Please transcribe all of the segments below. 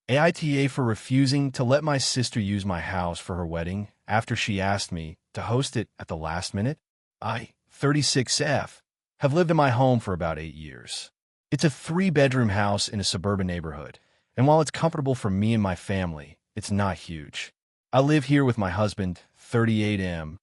AITA for refusing to let my sister use my house for her wedding after she asked me to host it at the last minute. I, 36F, have lived in my home for about 8 years. It's a 3-bedroom house in a suburban neighborhood, and while it's comfortable for me and my family, it's not huge. I live here with my husband, 38M,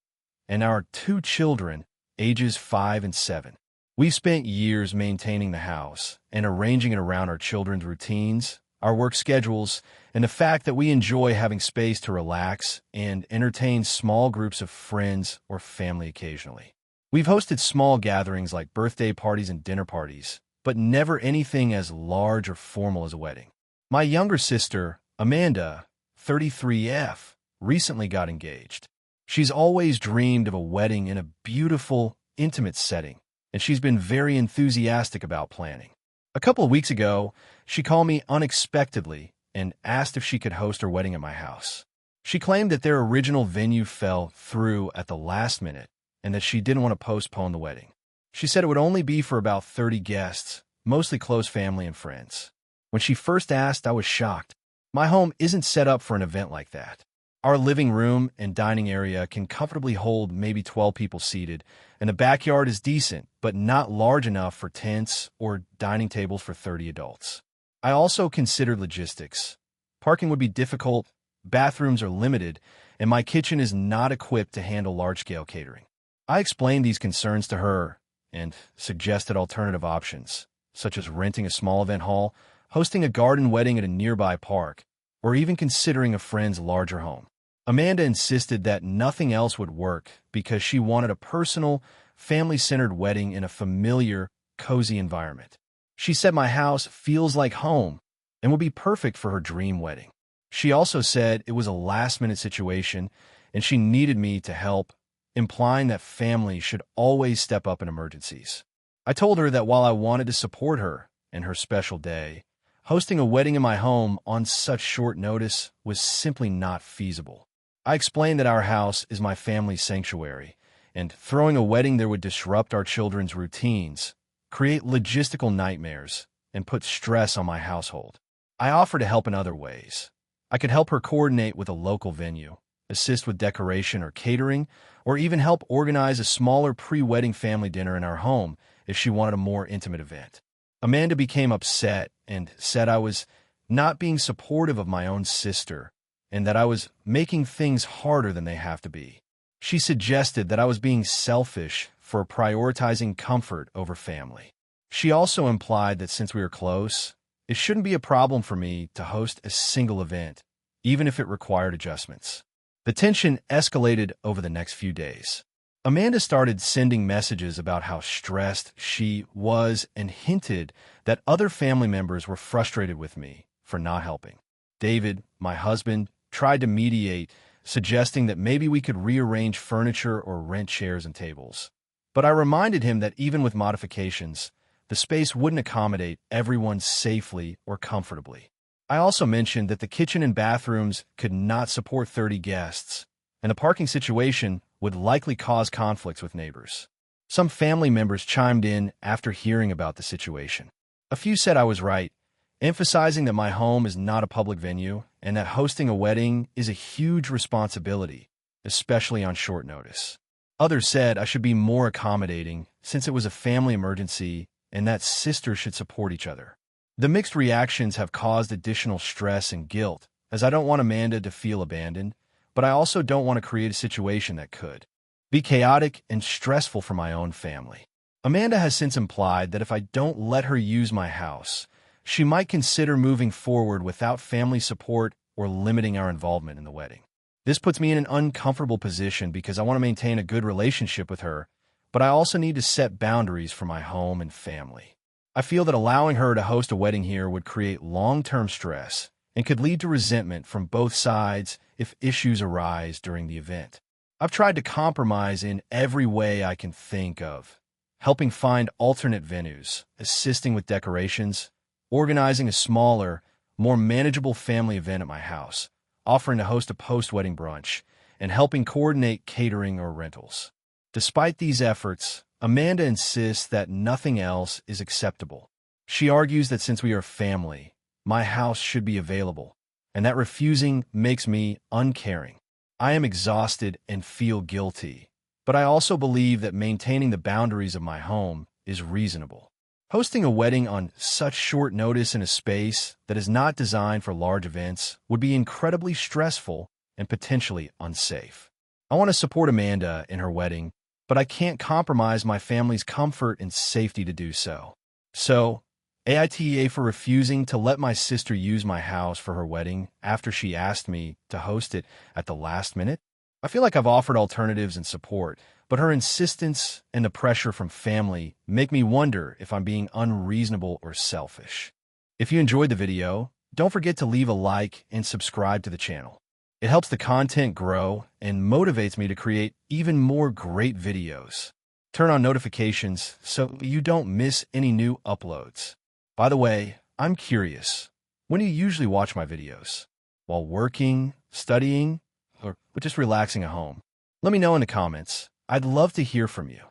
and our 2 children, ages 5 and 7. We've spent years maintaining the house and arranging it around our children's routines, our work schedules, and the fact that we enjoy having space to relax and entertain small groups of friends or family occasionally. We've hosted small gatherings like birthday parties and dinner parties, but never anything as large or formal as a wedding. My younger sister, Amanda, 33F, recently got engaged. She's always dreamed of a wedding in a beautiful, intimate setting, and she's been very enthusiastic about planning. A couple of weeks ago, she called me unexpectedly and asked if she could host her wedding at my house. She claimed that their original venue fell through at the last minute and that she didn't want to postpone the wedding. She said it would only be for about 30 guests, mostly close family and friends. When she first asked, I was shocked. My home isn't set up for an event like that. Our living room and dining area can comfortably hold maybe 12 people seated, and the backyard is decent, but not large enough for tents or dining tables for 30 adults. I also considered logistics. Parking would be difficult, bathrooms are limited, and my kitchen is not equipped to handle large-scale catering. I explained these concerns to her and suggested alternative options, such as renting a small event hall, hosting a garden wedding at a nearby park, or even considering a friend's larger home. Amanda insisted that nothing else would work because she wanted a personal, family-centered wedding in a familiar, cozy environment. She said my house feels like home and would be perfect for her dream wedding. She also said it was a last-minute situation and she needed me to help, implying that family should always step up in emergencies. I told her that while I wanted to support her and her special day, hosting a wedding in my home on such short notice was simply not feasible. I explained that our house is my family's sanctuary, and throwing a wedding there would disrupt our children's routines, create logistical nightmares, and put stress on my household. I offered to help in other ways. I could help her coordinate with a local venue, assist with decoration or catering, or even help organize a smaller pre-wedding family dinner in our home if she wanted a more intimate event. Amanda became upset and said I was not being supportive of my own sister and that I was making things harder than they have to be. She suggested that I was being selfish for prioritizing comfort over family. She also implied that since we were close, it shouldn't be a problem for me to host a single event, even if it required adjustments. The tension escalated over the next few days. Amanda started sending messages about how stressed she was and hinted that other family members were frustrated with me for not helping. David, my husband, tried to mediate, suggesting that maybe we could rearrange furniture or rent chairs and tables. But I reminded him that even with modifications, the space wouldn't accommodate everyone safely or comfortably. I also mentioned that the kitchen and bathrooms could not support 30 guests, and the parking situation would likely cause conflicts with neighbors. Some family members chimed in after hearing about the situation. A few said I was right, emphasizing that my home is not a public venue and that hosting a wedding is a huge responsibility, especially on short notice. Others said I should be more accommodating since it was a family emergency and that sisters should support each other. The mixed reactions have caused additional stress and guilt, as I don't want Amanda to feel abandoned, but I also don't want to create a situation that could be chaotic and stressful for my own family. Amanda has since implied that if I don't let her use my house, she might consider moving forward without family support or limiting our involvement in the wedding. This puts me in an uncomfortable position because I want to maintain a good relationship with her, but I also need to set boundaries for my home and family. I feel that allowing her to host a wedding here would create long-term stress and could lead to resentment from both sides if issues arise during the event. I've tried to compromise in every way I can think of, helping find alternate venues, assisting with decorations, organizing a smaller, more manageable family event at my house, offering to host a post-wedding brunch, and helping coordinate catering or rentals. Despite these efforts, Amanda insists that nothing else is acceptable. She argues that since we are family, my house should be available, and that refusing makes me uncaring. I am exhausted and feel guilty, but I also believe that maintaining the boundaries of my home is reasonable. Hosting a wedding on such short notice in a space that is not designed for large events would be incredibly stressful and potentially unsafe. I want to support Amanda in her wedding, but I can't compromise my family's comfort and safety to do so. So, AITA for refusing to let my sister use my house for her wedding after she asked me to host it at the last minute. I feel like I've offered alternatives and support, but her insistence and the pressure from family make me wonder if I'm being unreasonable or selfish. If you enjoyed the video, don't forget to leave a like and subscribe to the channel. It helps the content grow and motivates me to create even more great videos. Turn on notifications so you don't miss any new uploads. By the way, I'm curious, when do you usually watch my videos? While working, studying, or just relaxing at home? Let me know in the comments. I'd love to hear from you.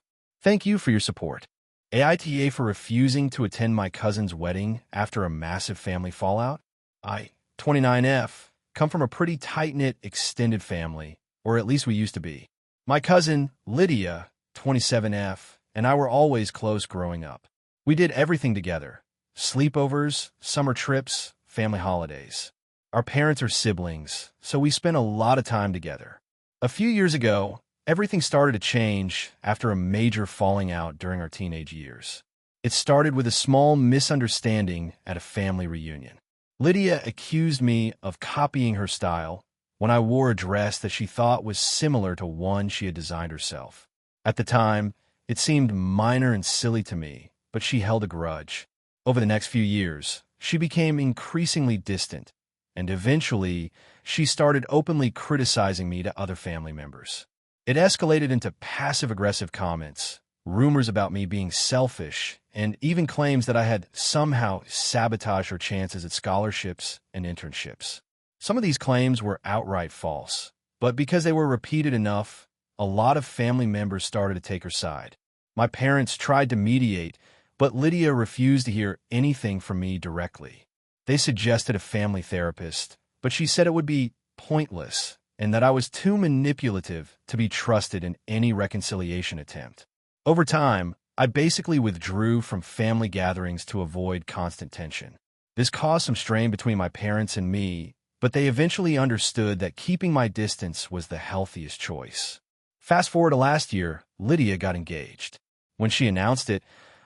Thank you for your support. AITA for refusing to attend my cousin's wedding after a massive family fallout. I, 29F, come from a pretty tight-knit, extended family, or at least we used to be. My cousin, Lydia, 27F, and I were always close growing up. We did everything together: sleepovers, summer trips, family holidays. Our parents are siblings, so we spent a lot of time together. A few years ago, everything started to change after a major falling out during our teenage years. It started with a small misunderstanding at a family reunion. Lydia accused me of copying her style when I wore a dress that she thought was similar to one she had designed herself. At the time, it seemed minor and silly to me, but she held a grudge. Over the next few years, she became increasingly distant, and eventually, she started openly criticizing me to other family members. It escalated into passive-aggressive comments, rumors about me being selfish, and even claims that I had somehow sabotaged her chances at scholarships and internships. Some of these claims were outright false, but because they were repeated enough, a lot of family members started to take her side. My parents tried to mediate, but Lydia refused to hear anything from me directly. They suggested a family therapist, but she said it would be pointless and that I was too manipulative to be trusted in any reconciliation attempt. Over time, I basically withdrew from family gatherings to avoid constant tension. This caused some strain between my parents and me, but they eventually understood that keeping my distance was the healthiest choice. Fast forward to last year, Lydia got engaged. When she announced it,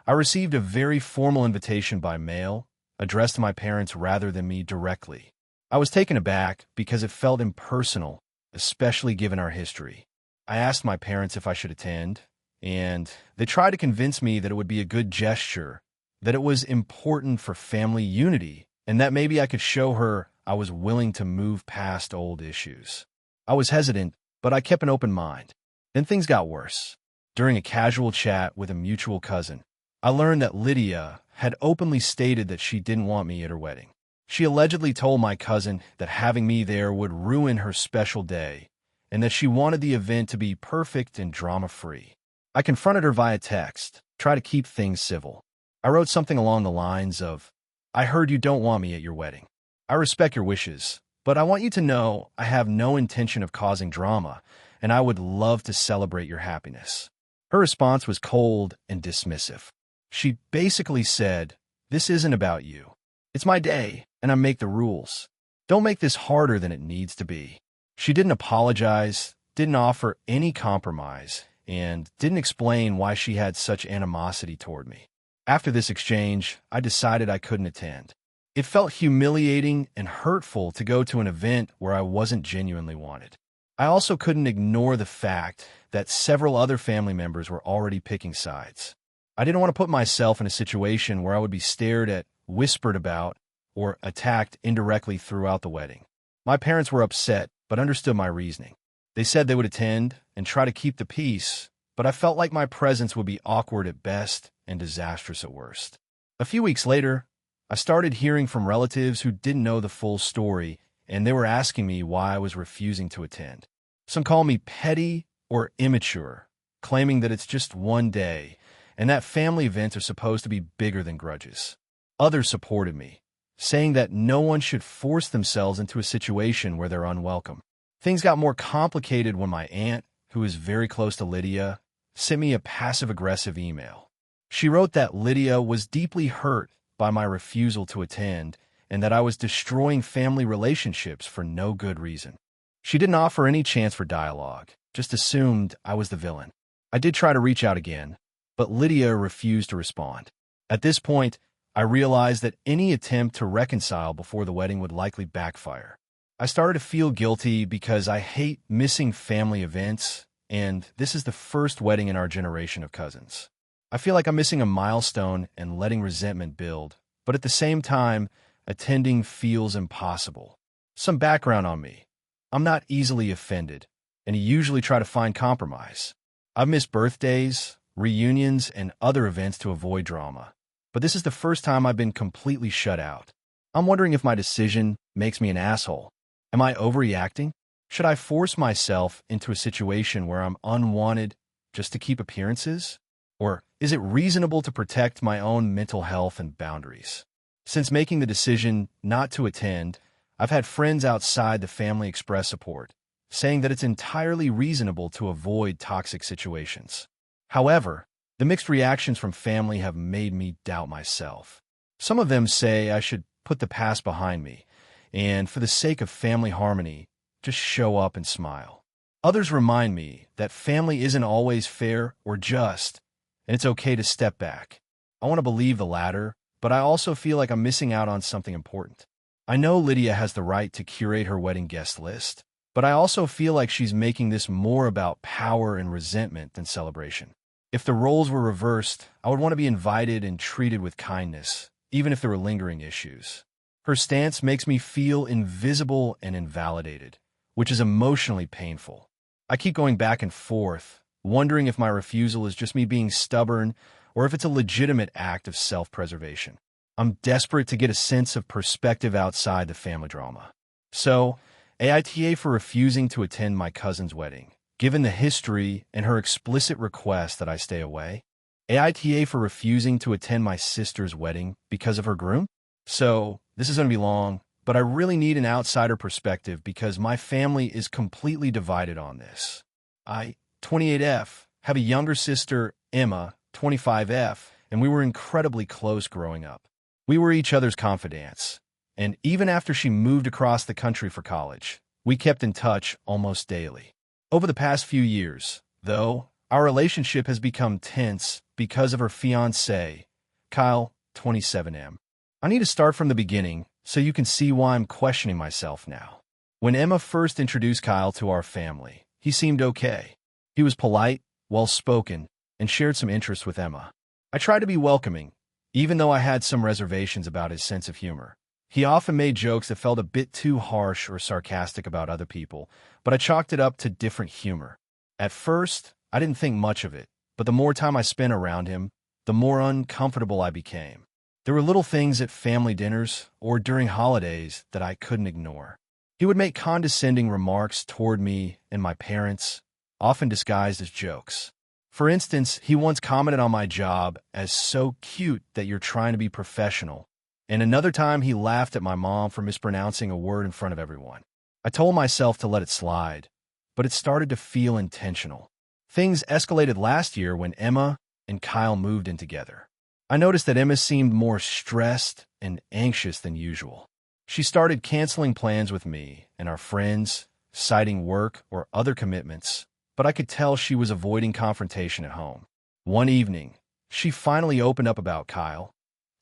I received a very formal invitation by mail, addressed to my parents rather than me directly. I was taken aback because it felt impersonal, especially given our history. I asked my parents if I should attend, and they tried to convince me that it would be a good gesture, that it was important for family unity, and that maybe I could show her I was willing to move past old issues. I was hesitant, but I kept an open mind. Then things got worse. During a casual chat with a mutual cousin, I learned that Lydia had openly stated that she didn't want me at her wedding. She allegedly told my cousin that having me there would ruin her special day, and that she wanted the event to be perfect and drama-free. I confronted her via text, try to keep things civil. I wrote something along the lines of, "I heard you don't want me at your wedding. I respect your wishes, but I want you to know I have no intention of causing drama, and I would love to celebrate your happiness." Her response was cold and dismissive. She basically said, "This isn't about you. It's my day, and I make the rules. Don't make this harder than it needs to be." She didn't apologize, didn't offer any compromise, and didn't explain why she had such animosity toward me. After this exchange, I decided I couldn't attend. It felt humiliating and hurtful to go to an event where I wasn't genuinely wanted. I also couldn't ignore the fact that several other family members were already picking sides. I didn't want to put myself in a situation where I would be stared at, whispered about, or attacked indirectly throughout the wedding. My parents were upset, but understood my reasoning. They said they would attend and try to keep the peace, but I felt like my presence would be awkward at best and disastrous at worst. A few weeks later, I started hearing from relatives who didn't know the full story, and they were asking me why I was refusing to attend. Some call me petty or immature, claiming that it's just one day, and that family events are supposed to be bigger than grudges. Others supported me, saying that no one should force themselves into a situation where they're unwelcome. Things got more complicated when my aunt, who is very close to Lydia, sent me a passive-aggressive email. She wrote that Lydia was deeply hurt by my refusal to attend and that I was destroying family relationships for no good reason. She didn't offer any chance for dialogue, just assumed I was the villain. I did try to reach out again, but Lydia refused to respond. At this point, I realized that any attempt to reconcile before the wedding would likely backfire. I started to feel guilty because I hate missing family events, and this is the first wedding in our generation of cousins. I feel like I'm missing a milestone and letting resentment build, but at the same time, attending feels impossible. Some background on me. I'm not easily offended, and I usually try to find compromise. I've missed birthdays, reunions, and other events to avoid drama, but this is the first time I've been completely shut out. I'm wondering if my decision makes me an asshole. Am I overreacting? Should I force myself into a situation where I'm unwanted just to keep appearances? Or is it reasonable to protect my own mental health and boundaries? Since making the decision not to attend, I've had friends outside the family express support, saying that it's entirely reasonable to avoid toxic situations. However, the mixed reactions from family have made me doubt myself. Some of them say I should put the past behind me, and for the sake of family harmony, just show up and smile. Others remind me that family isn't always fair or just, and it's okay to step back. I want to believe the latter, but I also feel like I'm missing out on something important. I know Lydia has the right to curate her wedding guest list, but I also feel like she's making this more about power and resentment than celebration. If the roles were reversed, I would want to be invited and treated with kindness, even if there were lingering issues. Her stance makes me feel invisible and invalidated, which is emotionally painful. I keep going back and forth, wondering if my refusal is just me being stubborn or if it's a legitimate act of self-preservation. I'm desperate to get a sense of perspective outside the family drama. So, AITA for refusing to attend my cousin's wedding, given the history and her explicit request that I stay away. AITA for refusing to attend my sister's wedding because of her groom. So, this is going to be long, but I really need an outsider perspective because my family is completely divided on this. I, 28F, have a younger sister, Emma, 25F, and we were incredibly close growing up. We were each other's confidants, and even after she moved across the country for college, we kept in touch almost daily. Over the past few years, though, our relationship has become tense because of her fiancé, Kyle, 27M. I need to start from the beginning so you can see why I'm questioning myself now. When Emma first introduced Kyle to our family, he seemed okay. He was polite, well-spoken, and shared some interests with Emma. I tried to be welcoming, even though I had some reservations about his sense of humor. He often made jokes that felt a bit too harsh or sarcastic about other people, but I chalked it up to different humor. At first, I didn't think much of it, but the more time I spent around him, the more uncomfortable I became. There were little things at family dinners or during holidays that I couldn't ignore. He would make condescending remarks toward me and my parents, often disguised as jokes. For instance, he once commented on my job as so cute that you're trying to be professional, and another time he laughed at my mom for mispronouncing a word in front of everyone. I told myself to let it slide, but it started to feel intentional. Things escalated last year when Emma and Kyle moved in together. I noticed that Emma seemed more stressed and anxious than usual. She started canceling plans with me and our friends, citing work or other commitments, but I could tell she was avoiding confrontation at home. One evening, she finally opened up about Kyle,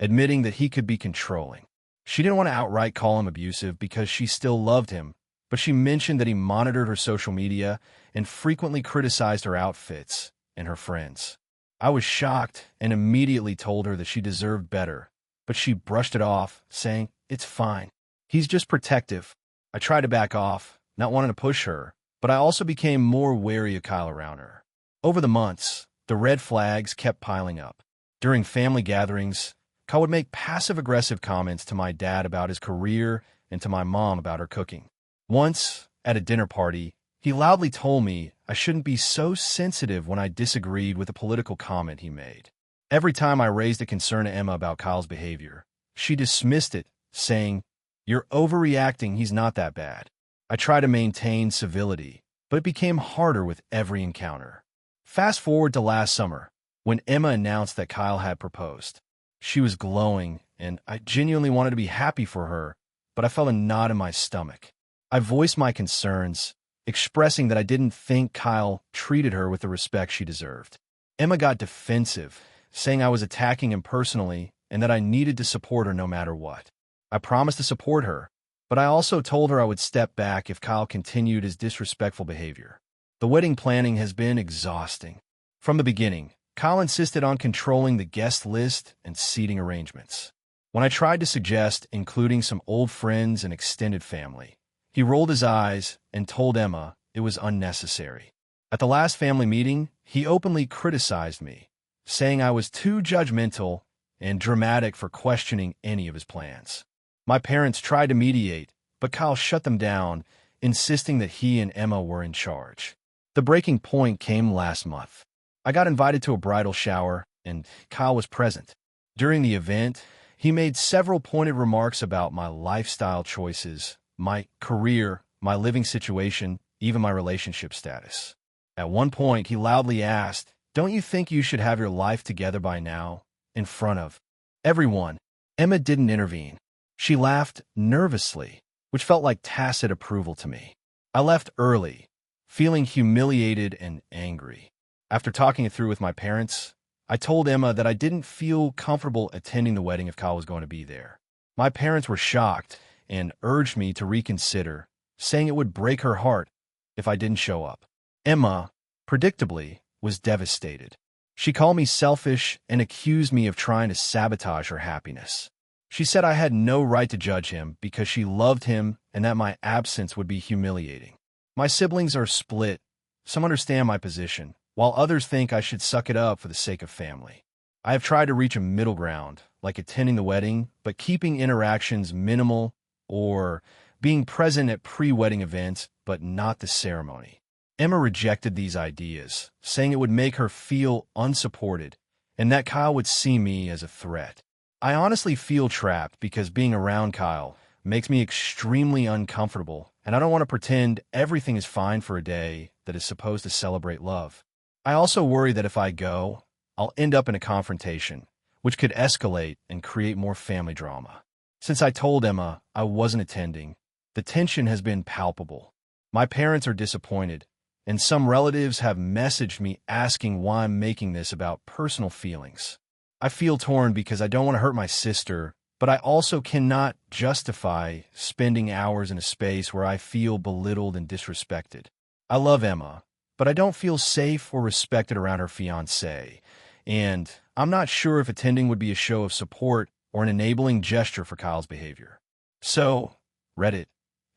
admitting that he could be controlling. She didn't want to outright call him abusive because she still loved him, but she mentioned that he monitored her social media and frequently criticized her outfits and her friends. I was shocked and immediately told her that she deserved better, but she brushed it off, saying, "It's fine. He's just protective." I tried to back off, not wanting to push her, but I also became more wary of Kyle around her. Over the months, the red flags kept piling up. During family gatherings, Kyle would make passive-aggressive comments to my dad about his career and to my mom about her cooking. Once, at a dinner party, he loudly told me I shouldn't be so sensitive when I disagreed with a political comment he made. Every time I raised a concern to Emma about Kyle's behavior, she dismissed it, saying, "You're overreacting, he's not that bad." I try to maintain civility, but it became harder with every encounter. Fast forward to last summer, when Emma announced that Kyle had proposed. She was glowing, and I genuinely wanted to be happy for her, but I felt a knot in my stomach. I voiced my concerns, expressing that I didn't think Kyle treated her with the respect she deserved. Emma got defensive, saying I was attacking him personally and that I needed to support her no matter what. I promised to support her, but I also told her I would step back if Kyle continued his disrespectful behavior. The wedding planning has been exhausting. From the beginning, Kyle insisted on controlling the guest list and seating arrangements. When I tried to suggest including some old friends and extended family, he rolled his eyes and told Emma it was unnecessary. At the last family meeting, he openly criticized me, saying I was too judgmental and dramatic for questioning any of his plans. My parents tried to mediate, but Kyle shut them down, insisting that he and Emma were in charge. The breaking point came last month. I got invited to a bridal shower, and Kyle was present. During the event, he made several pointed remarks about my lifestyle choices, my career, my living situation, even my relationship status. At one point, he loudly asked, "Don't you think you should have your life together by now?" in front of everyone. Emma didn't intervene. She laughed nervously, which felt like tacit approval to me. I left early, feeling humiliated and angry. After talking it through with my parents, I told Emma that I didn't feel comfortable attending the wedding if Kyle was going to be there. My parents were shocked and urged me to reconsider, saying it would break her heart if I didn't show up. Emma, predictably, was devastated. She called me selfish and accused me of trying to sabotage her happiness. She said I had no right to judge him because she loved him and that my absence would be humiliating. My siblings are split. Some understand my position, while others think I should suck it up for the sake of family. I have tried to reach a middle ground, like attending the wedding, but keeping interactions minimal or being present at pre-wedding events, but not the ceremony. Emma rejected these ideas, saying it would make her feel unsupported and that Kyle would see me as a threat. I honestly feel trapped because being around Kyle makes me extremely uncomfortable, and I don't want to pretend everything is fine for a day that is supposed to celebrate love. I also worry that if I go, I'll end up in a confrontation, which could escalate and create more family drama. Since I told Emma I wasn't attending, the tension has been palpable. My parents are disappointed, and some relatives have messaged me asking why I'm making this about personal feelings. I feel torn because I don't want to hurt my sister, but I also cannot justify spending hours in a space where I feel belittled and disrespected. I love Emma, but I don't feel safe or respected around her fiancé, and I'm not sure if attending would be a show of support or an enabling gesture for Kyle's behavior. So, Reddit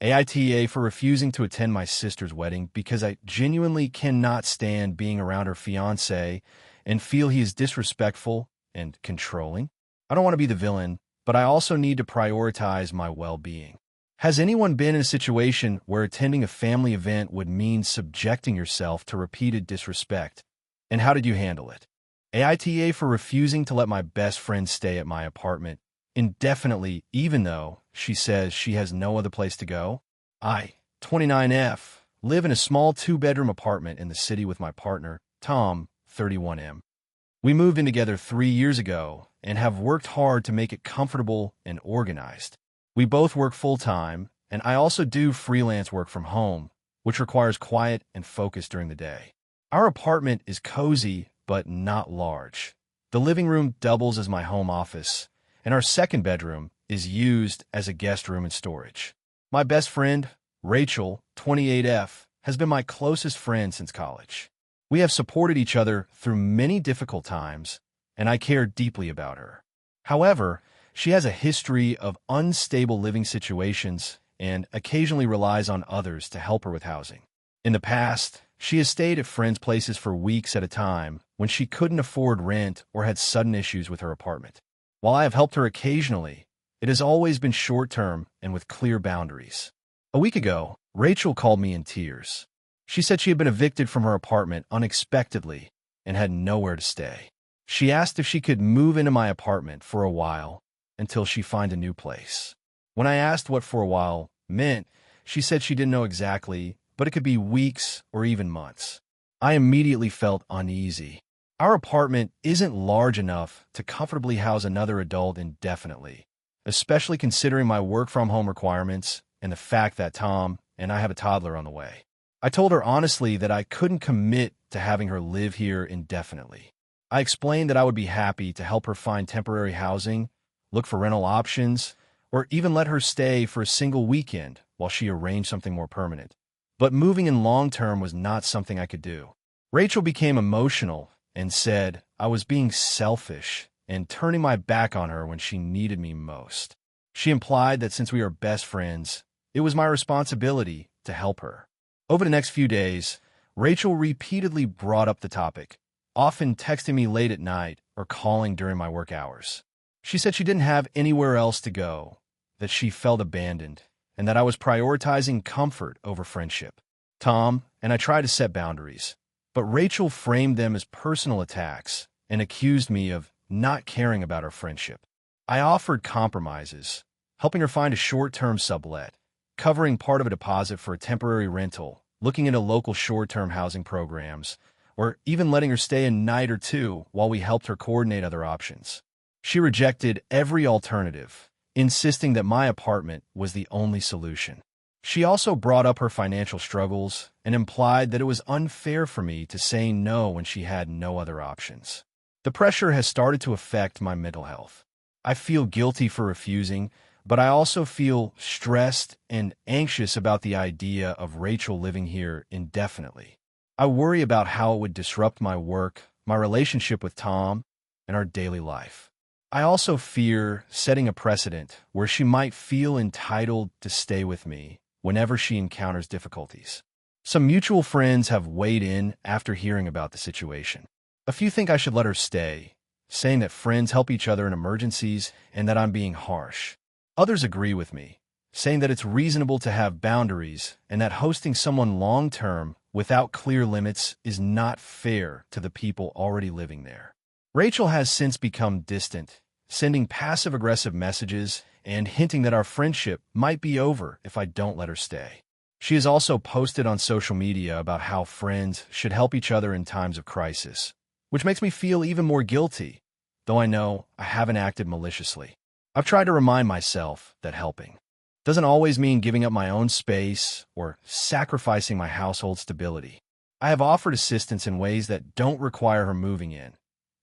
AITA for refusing to attend my sister's wedding because I genuinely cannot stand being around her fiancé and feel he is disrespectful and controlling. I don't want to be the villain, but I also need to prioritize my well-being. Has anyone been in a situation where attending a family event would mean subjecting yourself to repeated disrespect? And how did you handle it? AITA for refusing to let my best friend stay at my apartment indefinitely, even though she says she has no other place to go. I, 29F, live in a small 2-bedroom apartment in the city with my partner, Tom, 31M. We moved in together 3 years ago and have worked hard to make it comfortable and organized. We both work full-time, and I also do freelance work from home, which requires quiet and focus during the day. Our apartment is cozy, but not large. The living room doubles as my home office, and our second bedroom is used as a guest room and storage. My best friend, Rachel, 28F, has been my closest friend since college. We have supported each other through many difficult times, and I care deeply about her. However, she has a history of unstable living situations and occasionally relies on others to help her with housing. In the past, she has stayed at friends' places for weeks at a time when she couldn't afford rent or had sudden issues with her apartment. While I have helped her occasionally, it has always been short-term and with clear boundaries. A week ago, Rachel called me in tears. She said she had been evicted from her apartment unexpectedly and had nowhere to stay. She asked if she could move into my apartment for a while until she finds a new place. When I asked what "for a while" meant, she said she didn't know exactly, but it could be weeks or even months. I immediately felt uneasy. Our apartment isn't large enough to comfortably house another adult indefinitely, especially considering my work-from-home requirements and the fact that Tom and I have a toddler on the way. I told her honestly that I couldn't commit to having her live here indefinitely. I explained that I would be happy to help her find temporary housing, look for rental options, or even let her stay for a single weekend while she arranged something more permanent. But moving in long-term was not something I could do. Rachel became emotional and said I was being selfish and turning my back on her when she needed me most. She implied that since we are best friends, it was my responsibility to help her. Over the next few days, Rachel repeatedly brought up the topic, often texting me late at night or calling during my work hours. She said she didn't have anywhere else to go, that she felt abandoned, and that I was prioritizing comfort over friendship. Tom and I tried to set boundaries, but Rachel framed them as personal attacks and accused me of not caring about our friendship. I offered compromises, helping her find a short-term sublet, covering part of a deposit for a temporary rental, looking into local short-term housing programs, or even letting her stay a night or two while we helped her coordinate other options. She rejected every alternative, insisting that my apartment was the only solution. She also brought up her financial struggles and implied that it was unfair for me to say no when she had no other options. The pressure has started to affect my mental health. I feel guilty for refusing, but I also feel stressed and anxious about the idea of Rachel living here indefinitely. I worry about how it would disrupt my work, my relationship with Tom, and our daily life. I also fear setting a precedent where she might feel entitled to stay with me whenever she encounters difficulties. Some mutual friends have weighed in after hearing about the situation. A few think I should let her stay, saying that friends help each other in emergencies and that I'm being harsh. Others agree with me, saying that it's reasonable to have boundaries and that hosting someone long-term without clear limits is not fair to the people already living there. Rachel has since become distant, sending passive-aggressive messages and hinting that our friendship might be over if I don't let her stay. She has also posted on social media about how friends should help each other in times of crisis, which makes me feel even more guilty, though I know I haven't acted maliciously. I've tried to remind myself that helping doesn't always mean giving up my own space or sacrificing my household stability. I have offered assistance in ways that don't require her moving in,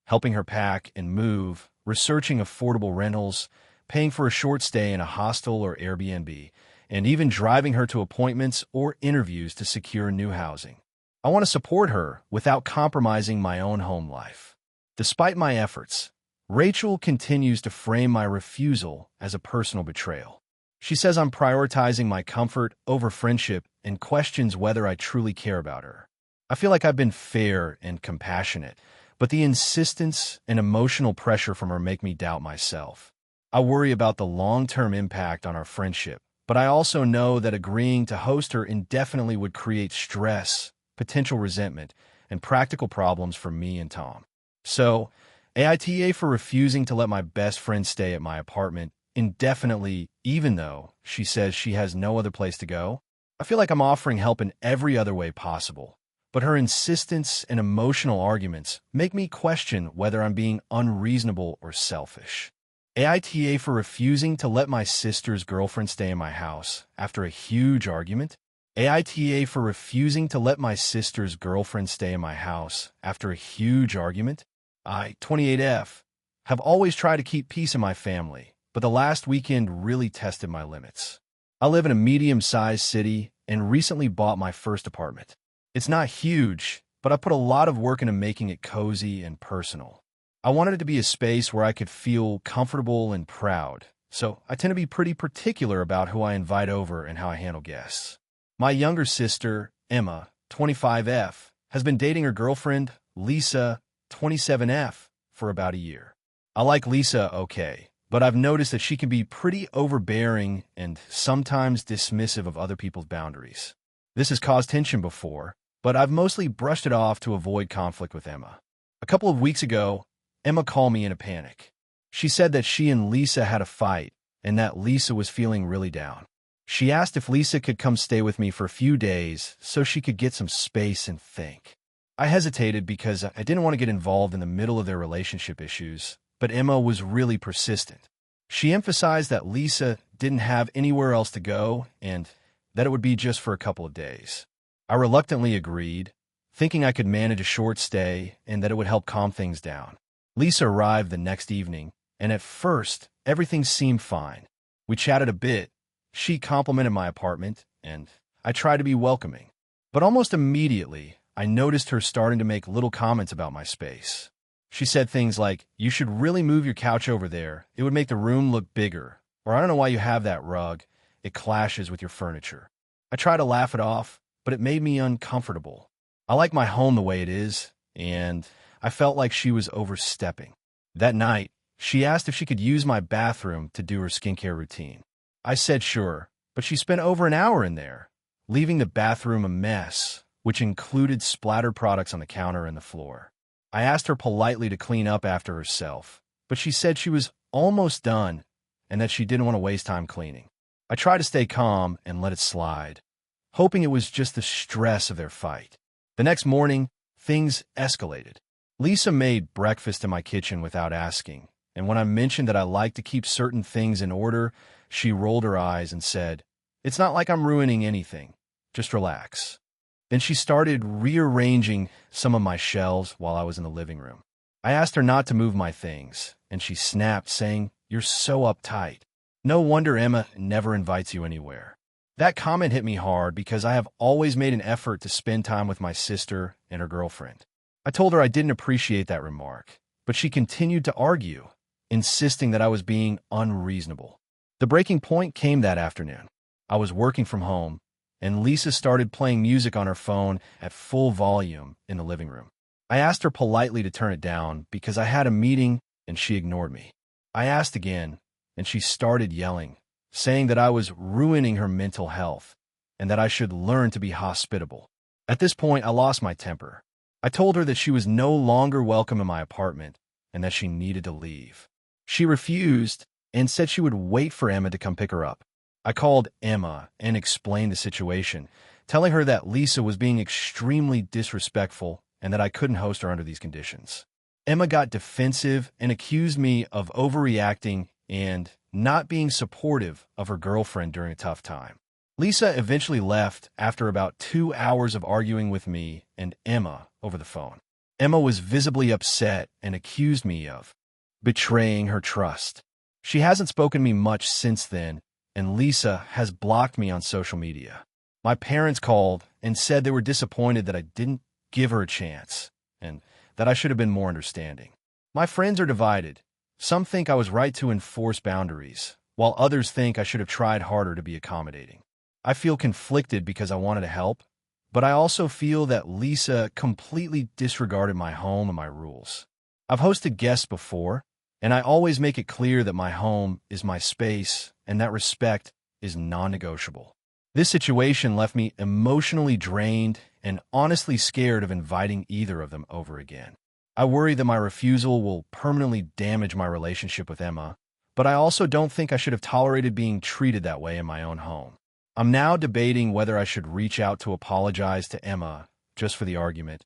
helping her pack and move, researching affordable rentals, paying for a short stay in a hostel or Airbnb, and even driving her to appointments or interviews to secure new housing. I want to support her without compromising my own home life. Despite my efforts, Rachel continues to frame my refusal as a personal betrayal. She says I'm prioritizing my comfort over friendship and questions whether I truly care about her. I feel like I've been fair and compassionate, but the insistence and emotional pressure from her make me doubt myself. I worry about the long-term impact on our friendship, but I also know that agreeing to host her indefinitely would create stress, potential resentment, and practical problems for me and Tom. So, AITA for refusing to let my best friend stay at my apartment indefinitely, even though she says she has no other place to go. I feel like I'm offering help in every other way possible, but her insistence and emotional arguments make me question whether I'm being unreasonable or selfish. AITA for refusing to let my sister's girlfriend stay in my house after a huge argument. AITA for refusing to let my sister's girlfriend stay in my house after a huge argument. I, 28F, have always tried to keep peace in my family, but the last weekend really tested my limits. I live in a medium-sized city and recently bought my first apartment. It's not huge, but I put a lot of work into making it cozy and personal. I wanted it to be a space where I could feel comfortable and proud, so I tend to be pretty particular about who I invite over and how I handle guests. My younger sister, Emma, 25F, has been dating her girlfriend, Lisa, 27F, for about a year. I like Lisa okay, but I've noticed that she can be pretty overbearing and sometimes dismissive of other people's boundaries. This has caused tension before, but I've mostly brushed it off to avoid conflict with Emma. A couple of weeks ago, Emma called me in a panic. She said that she and Lisa had a fight and that Lisa was feeling really down. She asked if Lisa could come stay with me for a few days so she could get some space and think. I hesitated because I didn't want to get involved in the middle of their relationship issues, but Emma was really persistent. She emphasized that Lisa didn't have anywhere else to go and that it would be just for a couple of days. I reluctantly agreed, thinking I could manage a short stay and that it would help calm things down. Lisa arrived the next evening, and at first, everything seemed fine. We chatted a bit. She complimented my apartment, and I tried to be welcoming. But almost immediately, I noticed her starting to make little comments about my space. She said things like, "You should really move your couch over there. It would make the room look bigger." Or, "I don't know why you have that rug. It clashes with your furniture." I tried to laugh it off, but it made me uncomfortable. I like my home the way it is, and I felt like she was overstepping. That night, she asked if she could use my bathroom to do her skincare routine. I said sure, but she spent over an hour in there, leaving the bathroom a mess, which included splattered products on the counter and the floor. I asked her politely to clean up after herself, but she said she was almost done and that she didn't want to waste time cleaning. I tried to stay calm and let it slide, hoping it was just the stress of their fight. The next morning, things escalated. Lisa made breakfast in my kitchen without asking, and when I mentioned that I like to keep certain things in order, she rolled her eyes and said, "It's not like I'm ruining anything. Just relax." Then she started rearranging some of my shelves while I was in the living room. I asked her not to move my things, and she snapped, saying, "You're so uptight. No wonder Emma never invites you anywhere." That comment hit me hard because I have always made an effort to spend time with my sister and her girlfriend. I told her I didn't appreciate that remark, but she continued to argue, insisting that I was being unreasonable. The breaking point came that afternoon. I was working from home, and Lisa started playing music on her phone at full volume in the living room. I asked her politely to turn it down because I had a meeting and she ignored me. I asked again, and she started yelling, saying that I was ruining her mental health and that I should learn to be hospitable. At this point, I lost my temper. I told her that she was no longer welcome in my apartment and that she needed to leave. She refused and said she would wait for Emma to come pick her up. I called Emma and explained the situation, telling her that Lisa was being extremely disrespectful and that I couldn't host her under these conditions. Emma got defensive and accused me of overreacting and not being supportive of her girlfriend during a tough time. Lisa eventually left after about 2 hours of arguing with me and Emma over the phone. Emma was visibly upset and accused me of betraying her trust. She hasn't spoken to me much since then, and Lisa has blocked me on social media. My parents called and said they were disappointed that I didn't give her a chance and that I should have been more understanding. My friends are divided. Some think I was right to enforce boundaries, while others think I should have tried harder to be accommodating. I feel conflicted because I wanted to help, but I also feel that Lisa completely disregarded my home and my rules. I've hosted guests before, and I always make it clear that my home is my space and that respect is non-negotiable. This situation left me emotionally drained and honestly scared of inviting either of them over again. I worry that my refusal will permanently damage my relationship with Emma, but I also don't think I should have tolerated being treated that way in my own home. I'm now debating whether I should reach out to apologize to Emma just for the argument,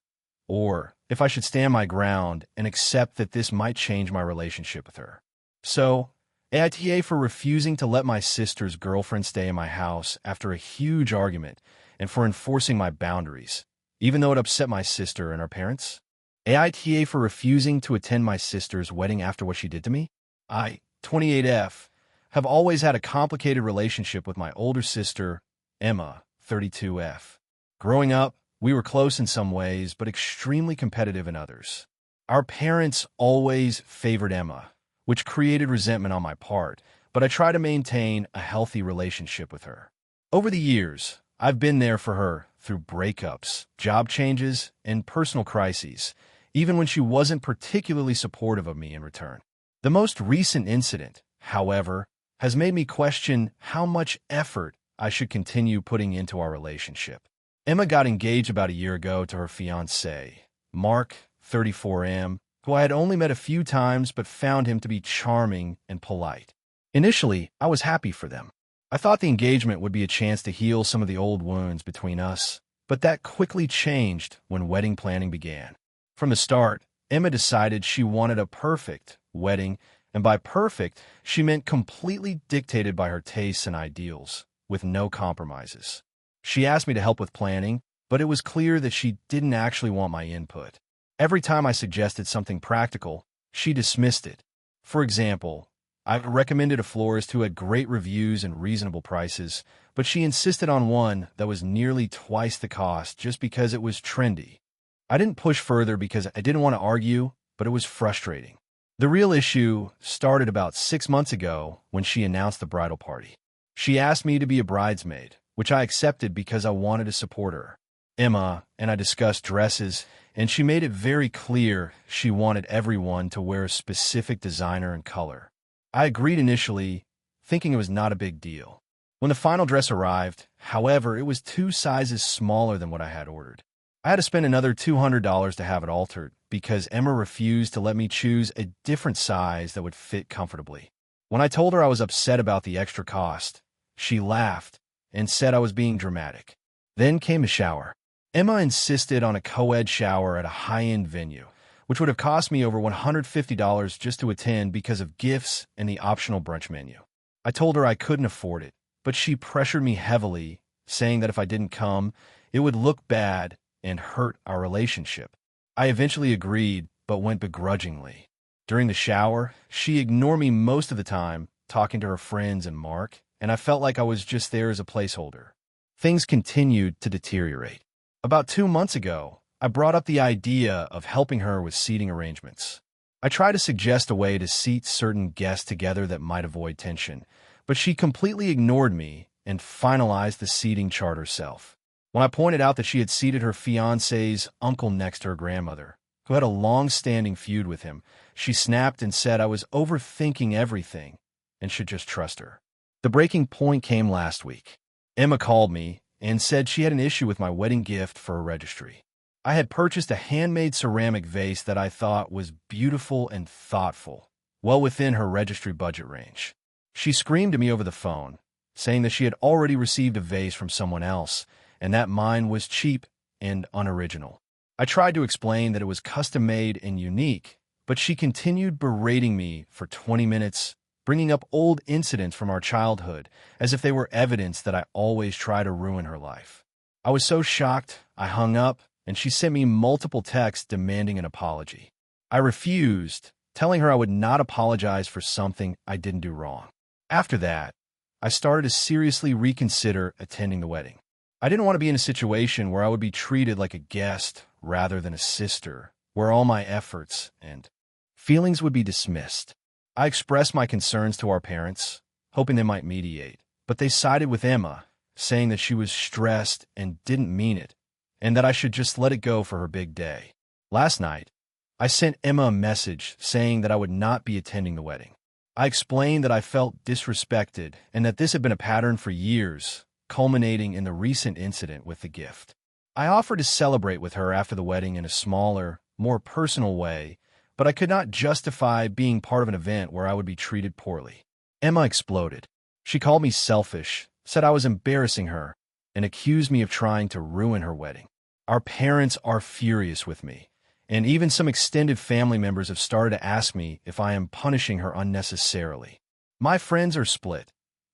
or if I should stand my ground and accept that this might change my relationship with her. So, AITA for refusing to let my sister's girlfriend stay in my house after a huge argument and for enforcing my boundaries, even though it upset my sister and her parents. AITA for refusing to attend my sister's wedding after what she did to me. I, 28F, have always had a complicated relationship with my older sister, Emma, 32F. Growing up, we were close in some ways, but extremely competitive in others. Our parents always favored Emma, which created resentment on my part, but I try to maintain a healthy relationship with her. Over the years, I've been there for her through breakups, job changes, and personal crises, even when she wasn't particularly supportive of me in return. The most recent incident, however, has made me question how much effort I should continue putting into our relationship. Emma got engaged about a year ago to her fiancé, Mark, 34M, who I had only met a few times but found him to be charming and polite. Initially, I was happy for them. I thought the engagement would be a chance to heal some of the old wounds between us, but that quickly changed when wedding planning began. From the start, Emma decided she wanted a perfect wedding, and by perfect, she meant completely dictated by her tastes and ideals, with no compromises. She asked me to help with planning, but it was clear that she didn't actually want my input. Every time I suggested something practical, she dismissed it. For example, I recommended a florist who had great reviews and reasonable prices, but she insisted on one that was nearly twice the cost just because it was trendy. I didn't push further because I didn't want to argue, but it was frustrating. The real issue started about 6 months ago when she announced the bridal party. She asked me to be a bridesmaid, which I accepted because I wanted to support her. Emma and I discussed dresses, and she made it very clear she wanted everyone to wear a specific designer and color. I agreed initially, thinking it was not a big deal. When the final dress arrived, however, it was 2 sizes smaller than what I had ordered. I had to spend another $200 to have it altered because Emma refused to let me choose a different size that would fit comfortably. When I told her I was upset about the extra cost, she laughed and said I was being dramatic. Then came the shower. Emma insisted on a co-ed shower at a high-end venue, which would have cost me over $150 just to attend because of gifts and the optional brunch menu. I told her I couldn't afford it, but she pressured me heavily, saying that if I didn't come, it would look bad and hurt our relationship. I eventually agreed, but went begrudgingly. During the shower, she ignored me most of the time, talking to her friends and Mark, and I felt like I was just there as a placeholder. Things continued to deteriorate. About 2 months ago, I brought up the idea of helping her with seating arrangements. I tried to suggest a way to seat certain guests together that might avoid tension, but she completely ignored me and finalized the seating chart herself. When I pointed out that she had seated her fiancé's uncle next to her grandmother, who had a long-standing feud with him, she snapped and said I was overthinking everything and should just trust her. The breaking point came last week. Emma called me and said she had an issue with my wedding gift for a registry. I had purchased a handmade ceramic vase that I thought was beautiful and thoughtful, well within her registry budget range. She screamed at me over the phone, saying that she had already received a vase from someone else, and that mine was cheap and unoriginal. I tried to explain that it was custom-made and unique, but she continued berating me for 20 minutes, bringing up old incidents from our childhood as if they were evidence that I always try to ruin her life. I was so shocked, I hung up, and she sent me multiple texts demanding an apology. I refused, telling her I would not apologize for something I didn't do wrong. After that, I started to seriously reconsider attending the wedding. I didn't want to be in a situation where I would be treated like a guest rather than a sister, where all my efforts and feelings would be dismissed. I expressed my concerns to our parents, hoping they might mediate, but they sided with Emma, saying that she was stressed and didn't mean it, and that I should just let it go for her big day. Last night, I sent Emma a message saying that I would not be attending the wedding. I explained that I felt disrespected and that this had been a pattern for years, culminating in the recent incident with the gift. I offered to celebrate with her after the wedding in a smaller, more personal way, but I could not justify being part of an event where I would be treated poorly. Emma exploded. She called me selfish, said I was embarrassing her, and accused me of trying to ruin her wedding. Our parents are furious with me, and even some extended family members have started to ask me if I am punishing her unnecessarily. My friends are split.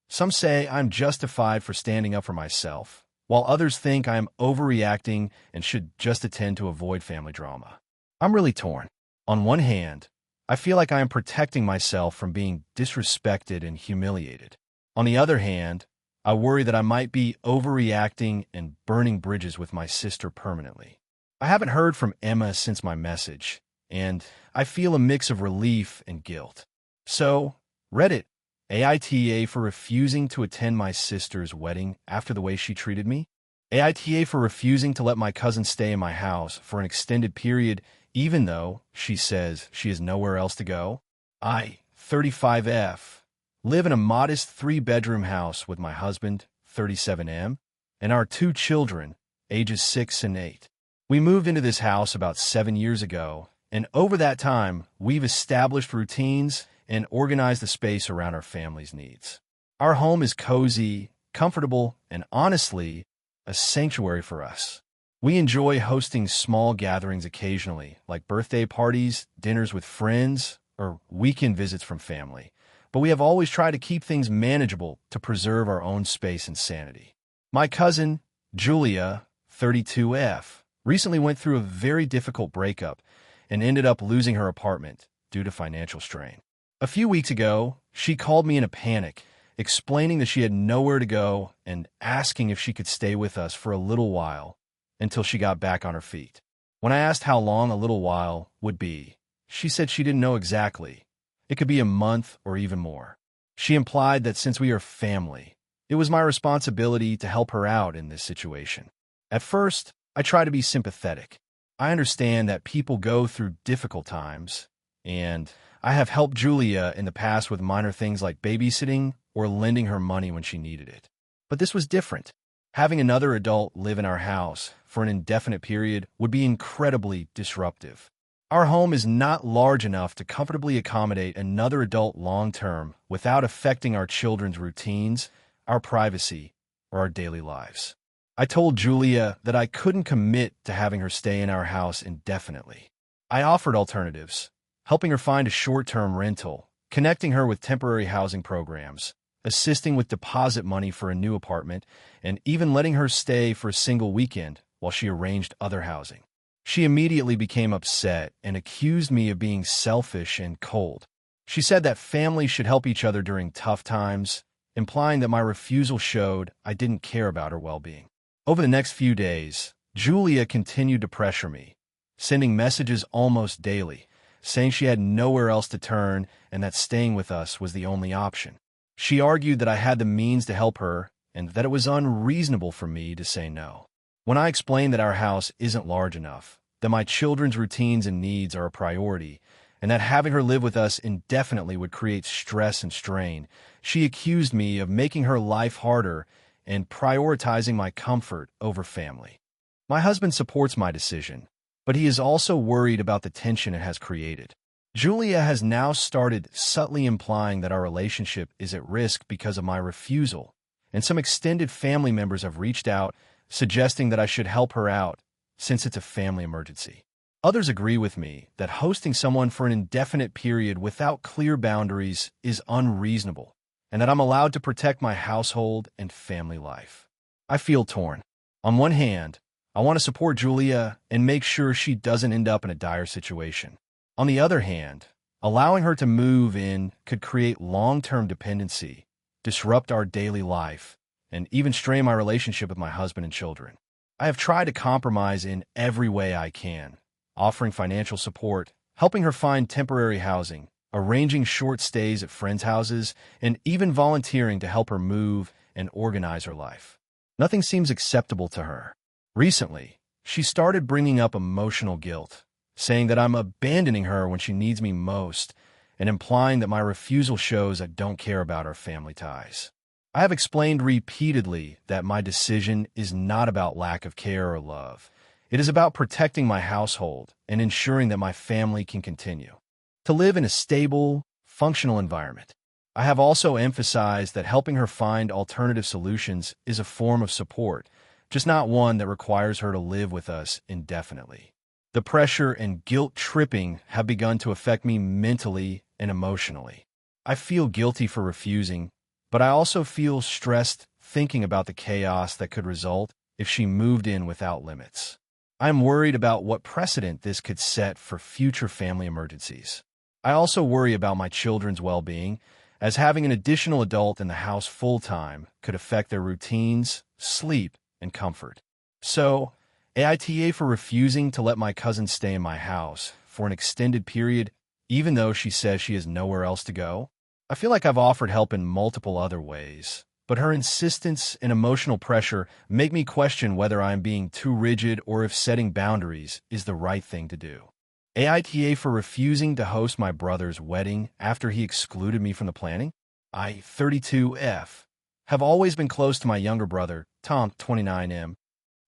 Some say I'm justified for standing up for myself, while others think I am overreacting and should just attend to avoid family drama. I'm really torn. On one hand, I feel like I am protecting myself from being disrespected and humiliated. On the other hand, I worry that I might be overreacting and burning bridges with my sister permanently. I haven't heard from Emma since my message, and I feel a mix of relief and guilt. So, Reddit AITA for refusing to attend my sister's wedding after the way she treated me. AITA for refusing to let my cousin stay in my house for an extended period even though she says she has nowhere else to go. I, 35F, live in a modest 3-bedroom house with my husband, 37M, and our 2 children, ages 6 and 8. We moved into this house about 7 years ago, and over that time, we've established routines and organize the space around our family's needs. Our home is cozy, comfortable, and honestly, a sanctuary for us. We enjoy hosting small gatherings occasionally, like birthday parties, dinners with friends, or weekend visits from family. But we have always tried to keep things manageable to preserve our own space and sanity. My cousin, Julia, 32F, recently went through a very difficult breakup and ended up losing her apartment due to financial strain. A few weeks ago, she called me in a panic, explaining that she had nowhere to go and asking if she could stay with us for a little while until she got back on her feet. When I asked how long a little while would be, she said she didn't know exactly. It could be a month or even more. She implied that since we are family, it was my responsibility to help her out in this situation. At first, I tried to be sympathetic. I understand that people go through difficult times, and I have helped Julia in the past with minor things like babysitting or lending her money when she needed it. But this was different. Having another adult live in our house for an indefinite period would be incredibly disruptive. Our home is not large enough to comfortably accommodate another adult long-term without affecting our children's routines, our privacy, or our daily lives. I told Julia that I couldn't commit to having her stay in our house indefinitely. I offered alternatives, helping her find a short-term rental, connecting her with temporary housing programs, assisting with deposit money for a new apartment, and even letting her stay for a single weekend while she arranged other housing. She immediately became upset and accused me of being selfish and cold. She said that families should help each other during tough times, implying that my refusal showed I didn't care about her well-being. Over the next few days, Julia continued to pressure me, sending messages almost daily, saying she had nowhere else to turn and that staying with us was the only option. She argued that I had the means to help her and that it was unreasonable for me to say no. When I explained that our house isn't large enough, that my children's routines and needs are a priority, and that having her live with us indefinitely would create stress and strain, she accused me of making her life harder and prioritizing my comfort over family. My husband supports my decision, but he is also worried about the tension it has created. Julia has now started subtly implying that our relationship is at risk because of my refusal, and some extended family members have reached out, suggesting that I should help her out since it's a family emergency. Others agree with me that hosting someone for an indefinite period without clear boundaries is unreasonable, and that I'm allowed to protect my household and family life. I feel torn. On one hand, I want to support Julia and make sure she doesn't end up in a dire situation. On the other hand, allowing her to move in could create long-term dependency, disrupt our daily life, and even strain my relationship with my husband and children. I have tried to compromise in every way I can, offering financial support, helping her find temporary housing, arranging short stays at friends' houses, and even volunteering to help her move and organize her life. Nothing seems acceptable to her. Recently, she started bringing up emotional guilt, saying that I'm abandoning her when she needs me most, and implying that my refusal shows I don't care about our family ties. I have explained repeatedly that my decision is not about lack of care or love. It is about protecting my household and ensuring that my family can continue to live in a stable, functional environment. I have also emphasized that helping her find alternative solutions is a form of support, just not one that requires her to live with us indefinitely. The pressure and guilt-tripping have begun to affect me mentally and emotionally. I feel guilty for refusing, but I also feel stressed thinking about the chaos that could result if she moved in without limits. I am worried about what precedent this could set for future family emergencies. I also worry about my children's well-being, as having an additional adult in the house full-time could affect their routines, sleep, and comfort. So, AITA for refusing to let my cousin stay in my house for an extended period, even though she says she has nowhere else to go. I feel like I've offered help in multiple other ways, but her insistence and emotional pressure make me question whether I am being too rigid or if setting boundaries is the right thing to do. AITA for refusing to host my brother's wedding after he excluded me from the planning. I, 32F, have always been close to my younger brother, Tom, 29M.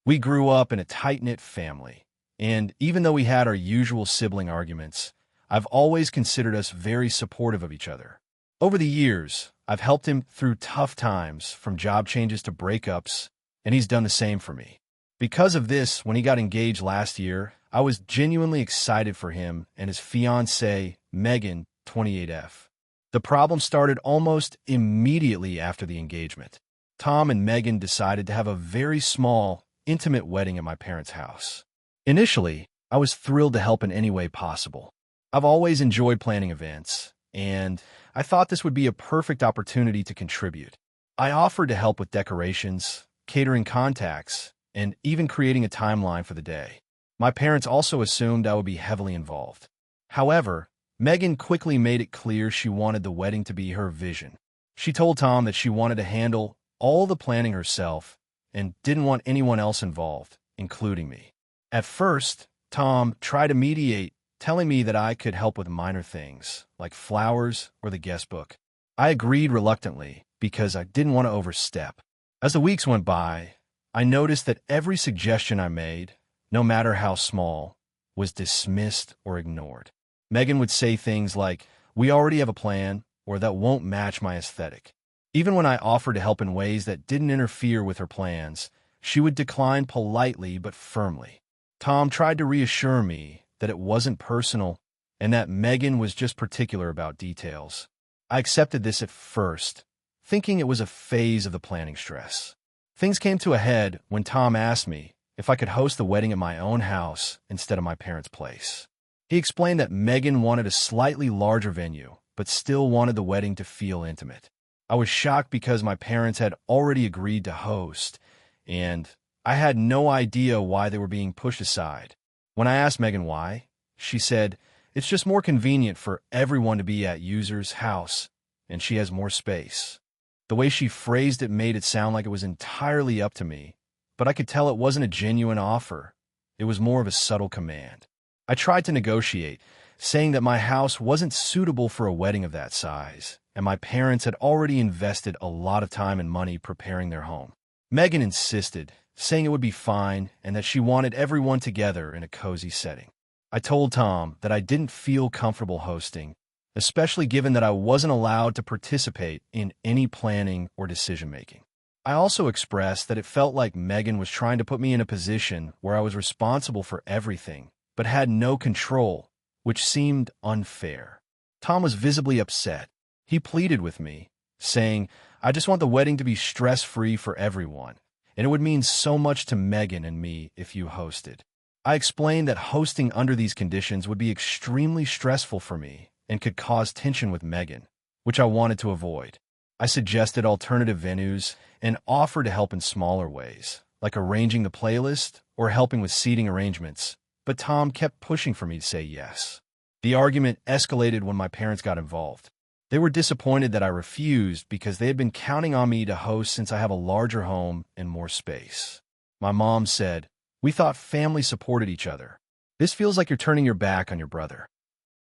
We grew up in a tight-knit family, and even though we had our usual sibling arguments, I've always considered us very supportive of each other. Over the years, I've helped him through tough times, from job changes to breakups, and he's done the same for me. Because of this, when he got engaged last year, I was genuinely excited for him and his fiancée, Megan, 28F. The problem started almost immediately after the engagement. Tom and Megan decided to have a very small, intimate wedding at my parents' house. Initially, I was thrilled to help in any way possible. I've always enjoyed planning events, and I thought this would be a perfect opportunity to contribute. I offered to help with decorations, catering contacts, and even creating a timeline for the day. My parents also assumed I would be heavily involved. However, Megan quickly made it clear she wanted the wedding to be her vision. She told Tom that she wanted to handle all the planning herself and didn't want anyone else involved, including me. At first, Tom tried to mediate, telling me that I could help with minor things, like flowers or the guest book. I agreed reluctantly because I didn't want to overstep. As the weeks went by, I noticed that every suggestion I made, no matter how small, was dismissed or ignored. Megan would say things like, "We already have a plan," or "That won't match my aesthetic." Even when I offered to help in ways that didn't interfere with her plans, she would decline politely but firmly. Tom tried to reassure me that it wasn't personal and that Megan was just particular about details. I accepted this at first, thinking it was a phase of the planning stress. Things came to a head when Tom asked me if I could host the wedding at my own house instead of my parents' place. He explained that Megan wanted a slightly larger venue, but still wanted the wedding to feel intimate. I was shocked because my parents had already agreed to host, and I had no idea why they were being pushed aside. When I asked Megan why, she said, "It's just more convenient for everyone to be at user's house, and she has more space." The way she phrased it made it sound like it was entirely up to me, but I could tell it wasn't a genuine offer. It was more of a subtle command. I tried to negotiate, saying that my house wasn't suitable for a wedding of that size, and my parents had already invested a lot of time and money preparing their home. Megan insisted, saying it would be fine and that she wanted everyone together in a cozy setting. I told Tom that I didn't feel comfortable hosting, especially given that I wasn't allowed to participate in any planning or decision-making. I also expressed that it felt like Megan was trying to put me in a position where I was responsible for everything, but had no control, which seemed unfair. Tom was visibly upset. He pleaded with me, saying, "I just want the wedding to be stress-free for everyone, and it would mean so much to Megan and me if you hosted." I explained that hosting under these conditions would be extremely stressful for me and could cause tension with Megan, which I wanted to avoid. I suggested alternative venues and offered to help in smaller ways, like arranging the playlist or helping with seating arrangements, but Tom kept pushing for me to say yes. The argument escalated when my parents got involved. They were disappointed that I refused because they had been counting on me to host since I have a larger home and more space. My mom said, "We thought family supported each other. This feels like you're turning your back on your brother."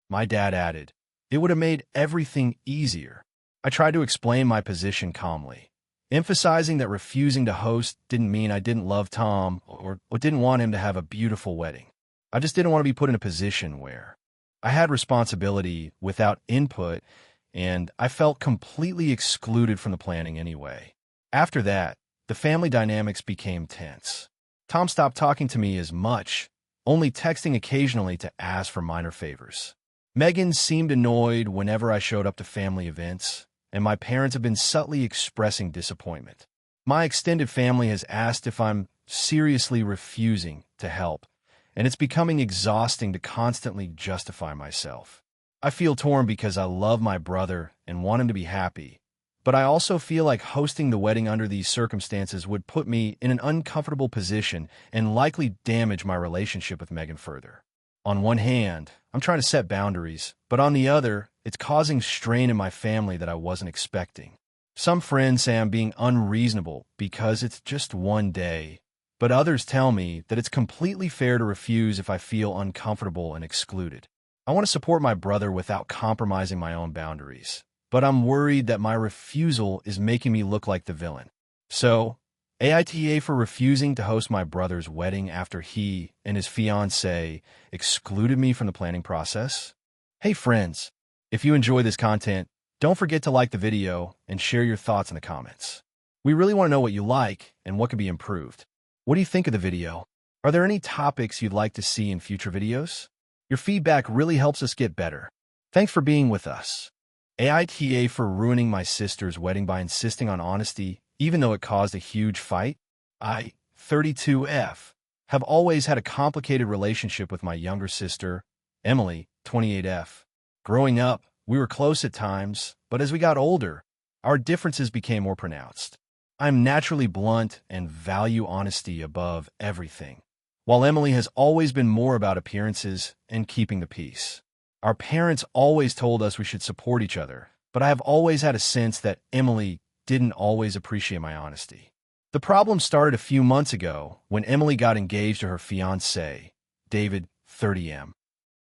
My dad added, "It would have made everything easier." I tried to explain my position calmly, emphasizing that refusing to host didn't mean I didn't love Tom or didn't want him to have a beautiful wedding. I just didn't want to be put in a position where I had responsibility without input, and I felt completely excluded from the planning anyway. After that, the family dynamics became tense. Tom stopped talking to me as much, only texting occasionally to ask for minor favors. Megan seemed annoyed whenever I showed up to family events, and my parents have been subtly expressing disappointment. My extended family has asked if I'm seriously refusing to help, and it's becoming exhausting to constantly justify myself. I feel torn because I love my brother and want him to be happy, but I also feel like hosting the wedding under these circumstances would put me in an uncomfortable position and likely damage my relationship with Megan further. On one hand, I'm trying to set boundaries, but on the other, it's causing strain in my family that I wasn't expecting. Some friends say I'm being unreasonable because it's just one day, but others tell me that it's completely fair to refuse if I feel uncomfortable and excluded. I want to support my brother without compromising my own boundaries, but I'm worried that my refusal is making me look like the villain. So, AITA for refusing to host my brother's wedding after he and his fiancée excluded me from the planning process? Hey friends, if you enjoy this content, don't forget to like the video and share your thoughts in the comments. We really want to know what you like and what could be improved. What do you think of the video? Are there any topics you'd like to see in future videos? Your feedback really helps us get better. Thanks for being with us. AITA for ruining my sister's wedding by insisting on honesty, even though it caused a huge fight. I, 32F, have always had a complicated relationship with my younger sister, Emily, 28F. Growing up, we were close at times, but as we got older, our differences became more pronounced. I'm naturally blunt and value honesty above everything, while Emily has always been more about appearances and keeping the peace. Our parents always told us we should support each other, but I have always had a sense that Emily didn't always appreciate my honesty. The problem started a few months ago when Emily got engaged to her fiancé, David, 30M.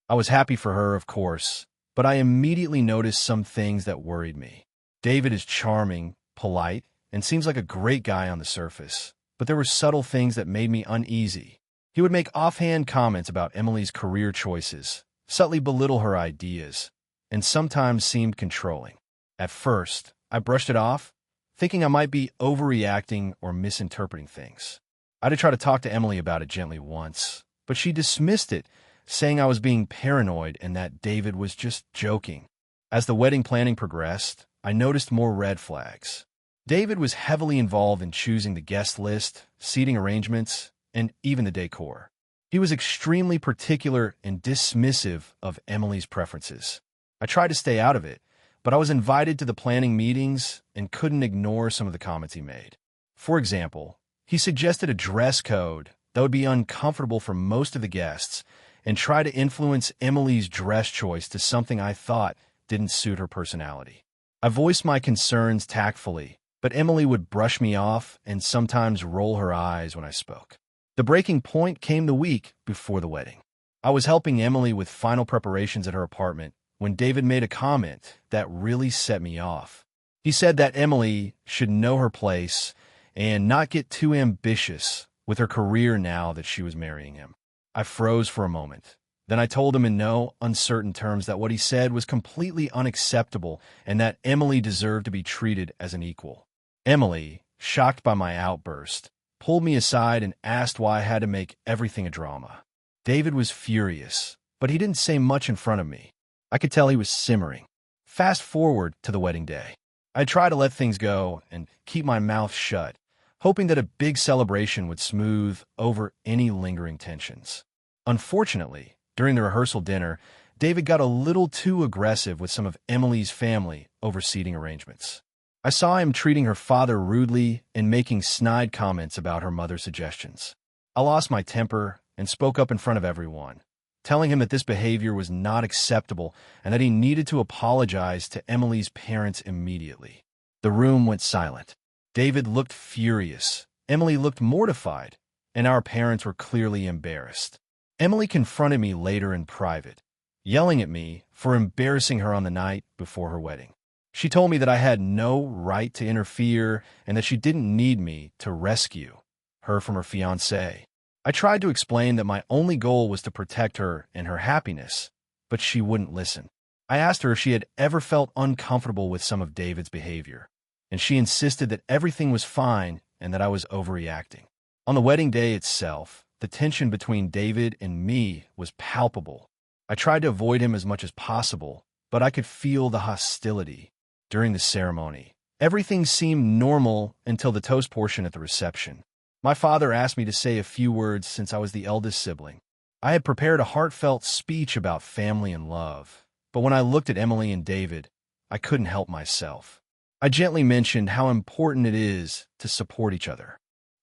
I was happy for her, of course, but I immediately noticed some things that worried me. David is charming, polite, and seems like a great guy on the surface, but there were subtle things that made me uneasy. He would make offhand comments about Emily's career choices, subtly belittle her ideas, and sometimes seemed controlling. At first, I brushed it off, thinking I might be overreacting or misinterpreting things. I did try to talk to Emily about it gently once, but she dismissed it, saying I was being paranoid and that David was just joking. As the wedding planning progressed, I noticed more red flags. David was heavily involved in choosing the guest list, seating arrangements, and even the decor. He was extremely particular and dismissive of Emily's preferences. I tried to stay out of it, but I was invited to the planning meetings and couldn't ignore some of the comments he made. For example, he suggested a dress code that would be uncomfortable for most of the guests and try to influence Emily's dress choice to something I thought didn't suit her personality. I voiced my concerns tactfully, but Emily would brush me off and sometimes roll her eyes when I spoke. The breaking point came the week before the wedding. I was helping Emily with final preparations at her apartment when David made a comment that really set me off. He said that Emily should know her place and not get too ambitious with her career now that she was marrying him. I froze for a moment. Then I told him in no uncertain terms that what he said was completely unacceptable and that Emily deserved to be treated as an equal. Emily, shocked by my outburst, pulled me aside and asked why I had to make everything a drama. David was furious, but he didn't say much in front of me. I could tell he was simmering. Fast forward to the wedding day. I tried to let things go and keep my mouth shut, hoping that a big celebration would smooth over any lingering tensions. Unfortunately, during the rehearsal dinner, David got a little too aggressive with some of Emily's family over seating arrangements. I saw him treating her father rudely and making snide comments about her mother's suggestions. I lost my temper and spoke up in front of everyone, telling him that this behavior was not acceptable and that he needed to apologize to Emily's parents immediately. The room went silent. David looked furious, Emily looked mortified, and our parents were clearly embarrassed. Emily confronted me later in private, yelling at me for embarrassing her on the night before her wedding. She told me that I had no right to interfere and that she didn't need me to rescue her from her fiancé. I tried to explain that my only goal was to protect her and her happiness, but she wouldn't listen. I asked her if she had ever felt uncomfortable with some of David's behavior, and she insisted that everything was fine and that I was overreacting. On the wedding day itself, the tension between David and me was palpable. I tried to avoid him as much as possible, but I could feel the hostility. During the ceremony, everything seemed normal until the toast portion at the reception. My father asked me to say a few words since I was the eldest sibling. I had prepared a heartfelt speech about family and love, but when I looked at Emily and David, I couldn't help myself. I gently mentioned how important it is to support each other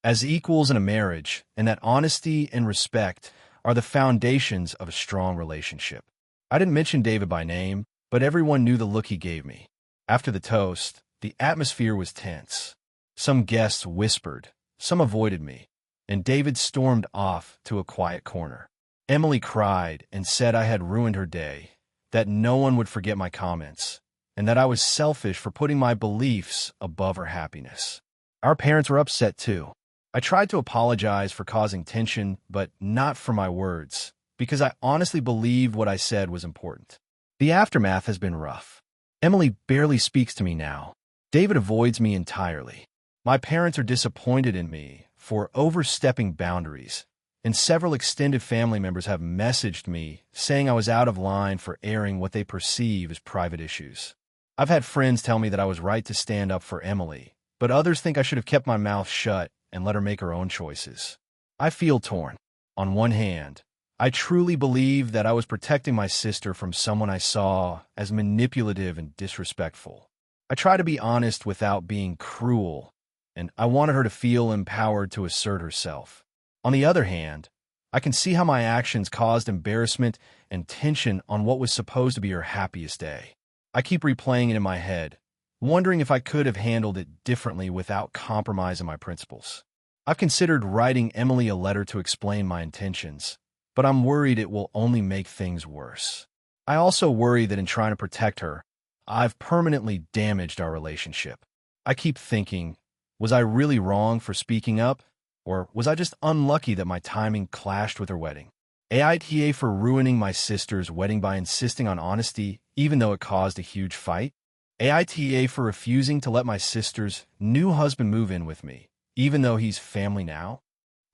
as equals in a marriage, and that honesty and respect are the foundations of a strong relationship. I didn't mention David by name, but everyone knew the look he gave me. After the toast, the atmosphere was tense. Some guests whispered, some avoided me, and David stormed off to a quiet corner. Emily cried and said I had ruined her day, that no one would forget my comments, and that I was selfish for putting my beliefs above her happiness. Our parents were upset too. I tried to apologize for causing tension, but not for my words, because I honestly believed what I said was important. The aftermath has been rough. Emily barely speaks to me now. David avoids me entirely. My parents are disappointed in me for overstepping boundaries, and several extended family members have messaged me saying I was out of line for airing what they perceive as private issues. I've had friends tell me that I was right to stand up for Emily, but others think I should have kept my mouth shut and let her make her own choices. I feel torn. On one hand, I truly believe that I was protecting my sister from someone I saw as manipulative and disrespectful. I try to be honest without being cruel, and I wanted her to feel empowered to assert herself. On the other hand, I can see how my actions caused embarrassment and tension on what was supposed to be her happiest day. I keep replaying it in my head, wondering if I could have handled it differently without compromising my principles. I've considered writing Emily a letter to explain my intentions, but I'm worried it will only make things worse. I also worry that in trying to protect her, I've permanently damaged our relationship. I keep thinking, was I really wrong for speaking up? Or was I just unlucky that my timing clashed with her wedding? AITA for ruining my sister's wedding by insisting on honesty, even though it caused a huge fight? AITA for refusing to let my sister's new husband move in with me, even though he's family now?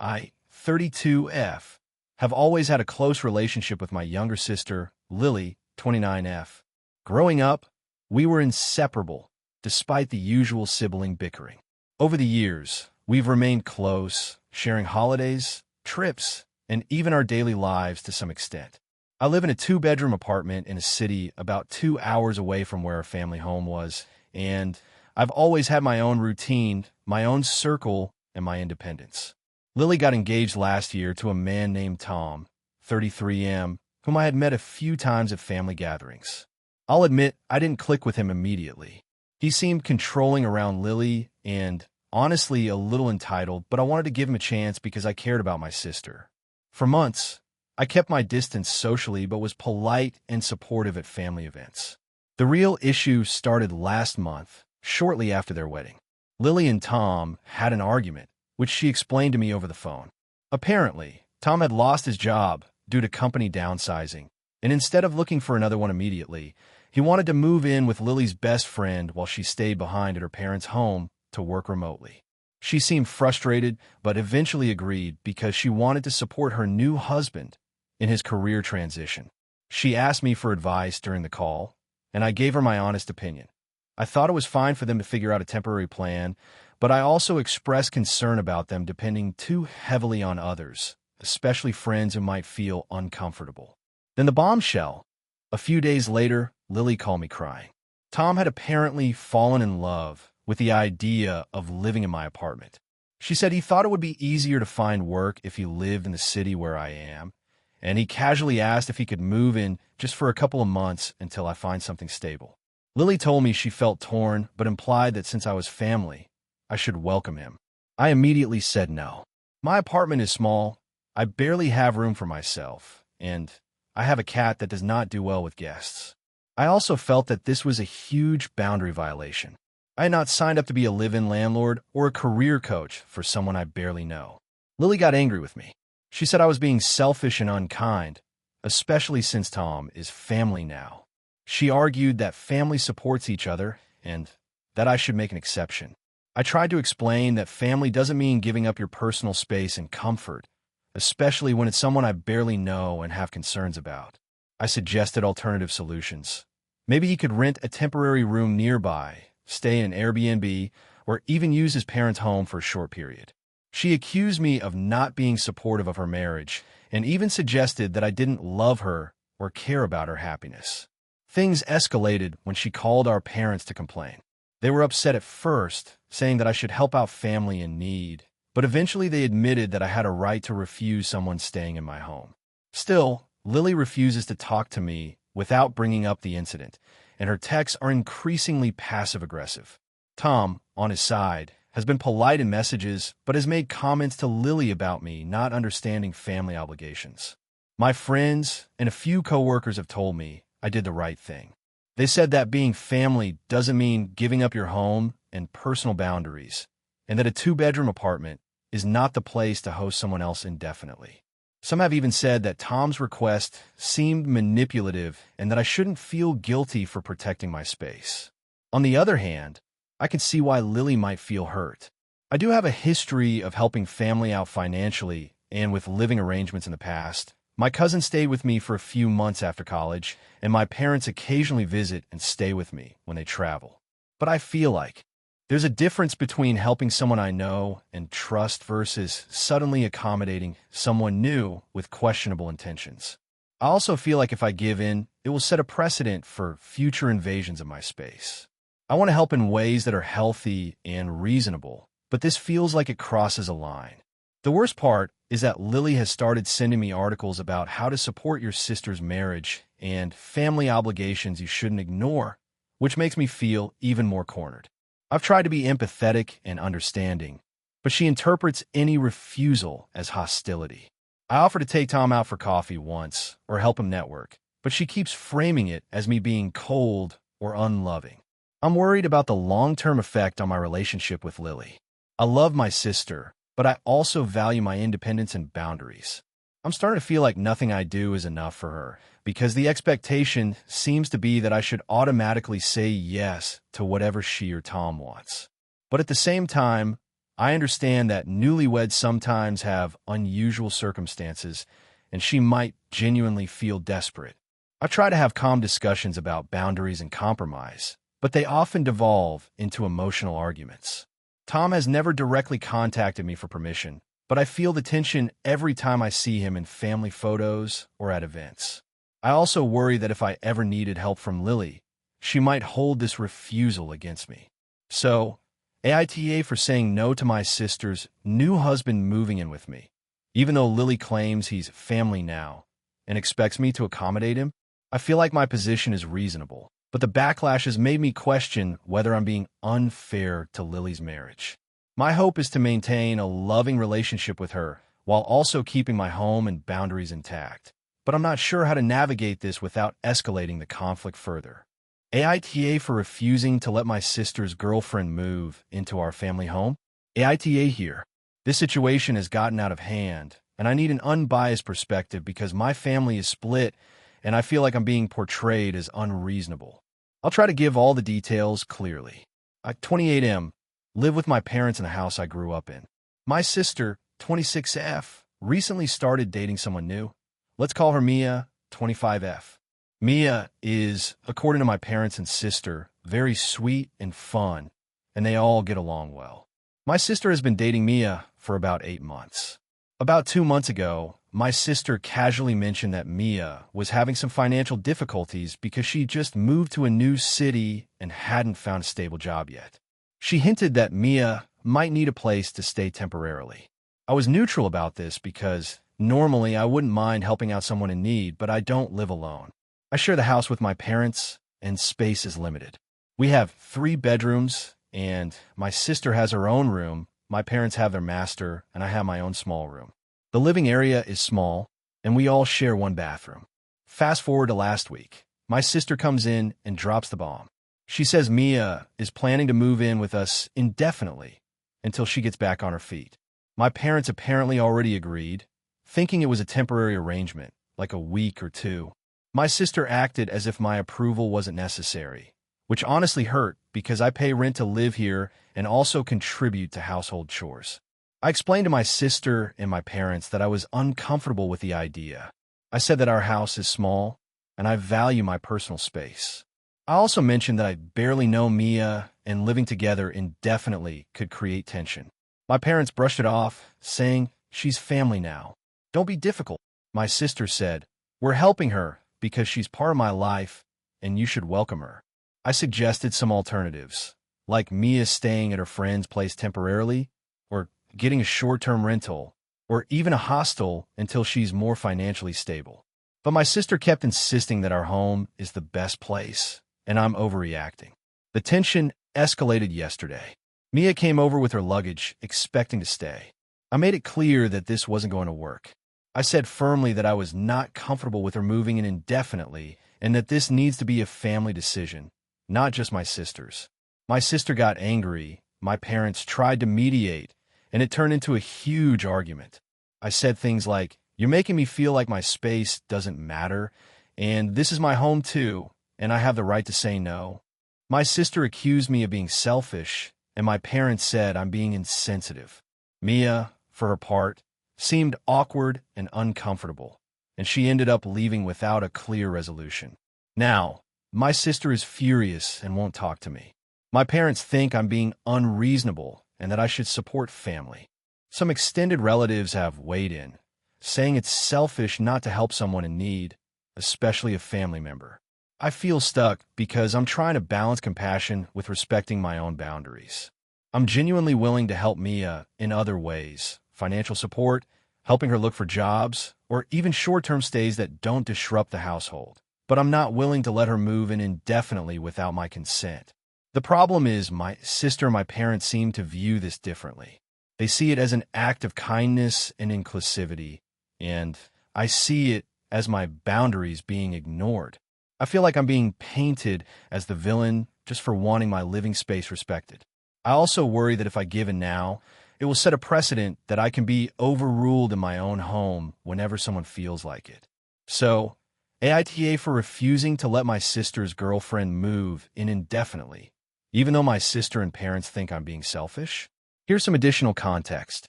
I, 32F, have always had a close relationship with my younger sister, Lily, 29F. Growing up, we were inseparable, despite the usual sibling bickering. Over the years, we've remained close, sharing holidays, trips, and even our daily lives to some extent. I live in a 2-bedroom apartment in a city about 2 hours away from where our family home was, and I've always had my own routine, my own circle, and my independence. Lily got engaged last year to a man named Tom, 33M, whom I had met a few times at family gatherings. I'll admit I didn't click with him immediately. He seemed controlling around Lily and, honestly, a little entitled, but I wanted to give him a chance because I cared about my sister. For months, I kept my distance socially but was polite and supportive at family events. The real issue started last month, shortly after their wedding. Lily and Tom had an argument, which she explained to me over the phone. Apparently, Tom had lost his job due to company downsizing, and instead of looking for another one immediately, he wanted to move in with Lily's best friend while she stayed behind at her parents' home to work remotely. She seemed frustrated, but eventually agreed because she wanted to support her new husband in his career transition. She asked me for advice during the call, and I gave her my honest opinion. I thought it was fine for them to figure out a temporary plan, but I also expressed concern about them depending too heavily on others, especially friends who might feel uncomfortable. Then the bombshell. A few days later, Lily called me crying. Tom had apparently fallen in love with the idea of living in my apartment. She said he thought it would be easier to find work if he lived in the city where I am, and he casually asked if he could move in just for a couple of months until I find something stable. Lily told me she felt torn, but implied that since I was family, I should welcome him. I immediately said no. My apartment is small, I barely have room for myself, and I have a cat that does not do well with guests. I also felt that this was a huge boundary violation. I had not signed up to be a live-in landlord or a career coach for someone I barely know. Lily got angry with me. She said I was being selfish and unkind, especially since Tom is family now. She argued that family supports each other and that I should make an exception. I tried to explain that family doesn't mean giving up your personal space and comfort, especially when it's someone I barely know and have concerns about. I suggested alternative solutions. Maybe he could rent a temporary room nearby, stay in an Airbnb, or even use his parents' home for a short period. She accused me of not being supportive of her marriage and even suggested that I didn't love her or care about her happiness. Things escalated when she called our parents to complain. They were upset at first, saying that I should help out family in need, but eventually they admitted that I had a right to refuse someone staying in my home. Still, Lily refuses to talk to me without bringing up the incident, and her texts are increasingly passive-aggressive. Tom, on his side, has been polite in messages, but has made comments to Lily about me not understanding family obligations. My friends and a few coworkers have told me I did the right thing. They said that being family doesn't mean giving up your home and personal boundaries, and that a 2-bedroom apartment is not the place to host someone else indefinitely. Some have even said that Tom's request seemed manipulative and that I shouldn't feel guilty for protecting my space. On the other hand, I can see why Lily might feel hurt. I do have a history of helping family out financially and with living arrangements in the past. My cousin stayed with me for a few months after college, and my parents occasionally visit and stay with me when they travel. But I feel like there's a difference between helping someone I know and trust versus suddenly accommodating someone new with questionable intentions. I also feel like if I give in, it will set a precedent for future invasions of my space. I want to help in ways that are healthy and reasonable, but this feels like it crosses a line. The worst part is that Lily has started sending me articles about how to support your sister's marriage and family obligations you shouldn't ignore, which makes me feel even more cornered. I've tried to be empathetic and understanding, but she interprets any refusal as hostility. I offered to take Tom out for coffee once or help him network, but she keeps framing it as me being cold or unloving. I'm worried about the long-term effect on my relationship with Lily. I love my sister, but I also value my independence and boundaries. I'm starting to feel like nothing I do is enough for her, because the expectation seems to be that I should automatically say yes to whatever she or Tom wants. But at the same time, I understand that newlyweds sometimes have unusual circumstances, and she might genuinely feel desperate. I try to have calm discussions about boundaries and compromise, but they often devolve into emotional arguments. Tom has never directly contacted me for permission, but I feel the tension every time I see him in family photos or at events. I also worry that if I ever needed help from Lily, she might hold this refusal against me. So, AITA for saying no to my sister's new husband moving in with me. Even though Lily claims he's family now and expects me to accommodate him, I feel like my position is reasonable. But the backlash has made me question whether I'm being unfair to Lily's marriage. My hope is to maintain a loving relationship with her while also keeping my home and boundaries intact. But I'm not sure how to navigate this without escalating the conflict further. AITA for refusing to let my sister's girlfriend move into our family home. AITA here. This situation has gotten out of hand, and I need an unbiased perspective because my family is split and I feel like I'm being portrayed as unreasonable. I'll try to give all the details clearly. I, 28M, live with my parents in the house I grew up in. My sister, 26F, recently started dating someone new. Let's call her Mia, 25F. Mia is, according to my parents and sister, very sweet and fun, and they all get along well. My sister has been dating Mia for about 8 months. About 2 months ago, my sister casually mentioned that Mia was having some financial difficulties because she just moved to a new city and hadn't found a stable job yet. She hinted that Mia might need a place to stay temporarily. I was neutral about this because normally I wouldn't mind helping out someone in need, but I don't live alone. I share the house with my parents, and space is limited. We have 3 bedrooms, and my sister has her own room, my parents have their master, and I have my own small room. The living area is small, and we all share one bathroom. Fast forward to last week. My sister comes in and drops the bomb. She says Mia is planning to move in with us indefinitely until she gets back on her feet. My parents apparently already agreed, thinking it was a temporary arrangement, like a week or 2. My sister acted as if my approval wasn't necessary, which honestly hurt because I pay rent to live here and also contribute to household chores. I explained to my sister and my parents that I was uncomfortable with the idea. I said that our house is small, and I value my personal space. I also mentioned that I barely know Mia, and living together indefinitely could create tension. My parents brushed it off, saying, "She's family now. Don't be difficult." My sister said, "We're helping her because she's part of my life, and you should welcome her." I suggested some alternatives, like Mia staying at her friend's place temporarily, or getting a short-term rental, or even a hostel until she's more financially stable. But my sister kept insisting that our home is the best place, and I'm overreacting. The tension escalated yesterday. Mia came over with her luggage, expecting to stay. I made it clear that this wasn't going to work. I said firmly that I was not comfortable with her moving in indefinitely, and that this needs to be a family decision, not just my sister's. My sister got angry, my parents tried to mediate, and it turned into a huge argument. I said things like, You're making me feel like my space doesn't matter, and this is my home too, and I have the right to say no. My sister accused me of being selfish, and my parents said I'm being insensitive. Mia, for her part, seemed awkward and uncomfortable, and she ended up leaving without a clear resolution. Now, my sister is furious and won't talk to me. My parents think I'm being unreasonable and that I should support family. Some extended relatives have weighed in, saying it's selfish not to help someone in need, especially a family member. I feel stuck because I'm trying to balance compassion with respecting my own boundaries. I'm genuinely willing to help Mia in other ways: financial support, helping her look for jobs, or even short-term stays that don't disrupt the household. But I'm not willing to let her move in indefinitely without my consent. The problem is my sister and my parents seem to view this differently. They see it as an act of kindness and inclusivity, and I see it as my boundaries being ignored. I feel like I'm being painted as the villain just for wanting my living space respected. I also worry that if I give in now, it will set a precedent that I can be overruled in my own home whenever someone feels like it. So, AITA for refusing to let my sister's girlfriend move in indefinitely, even though my sister and parents think I'm being selfish. Here's some additional context.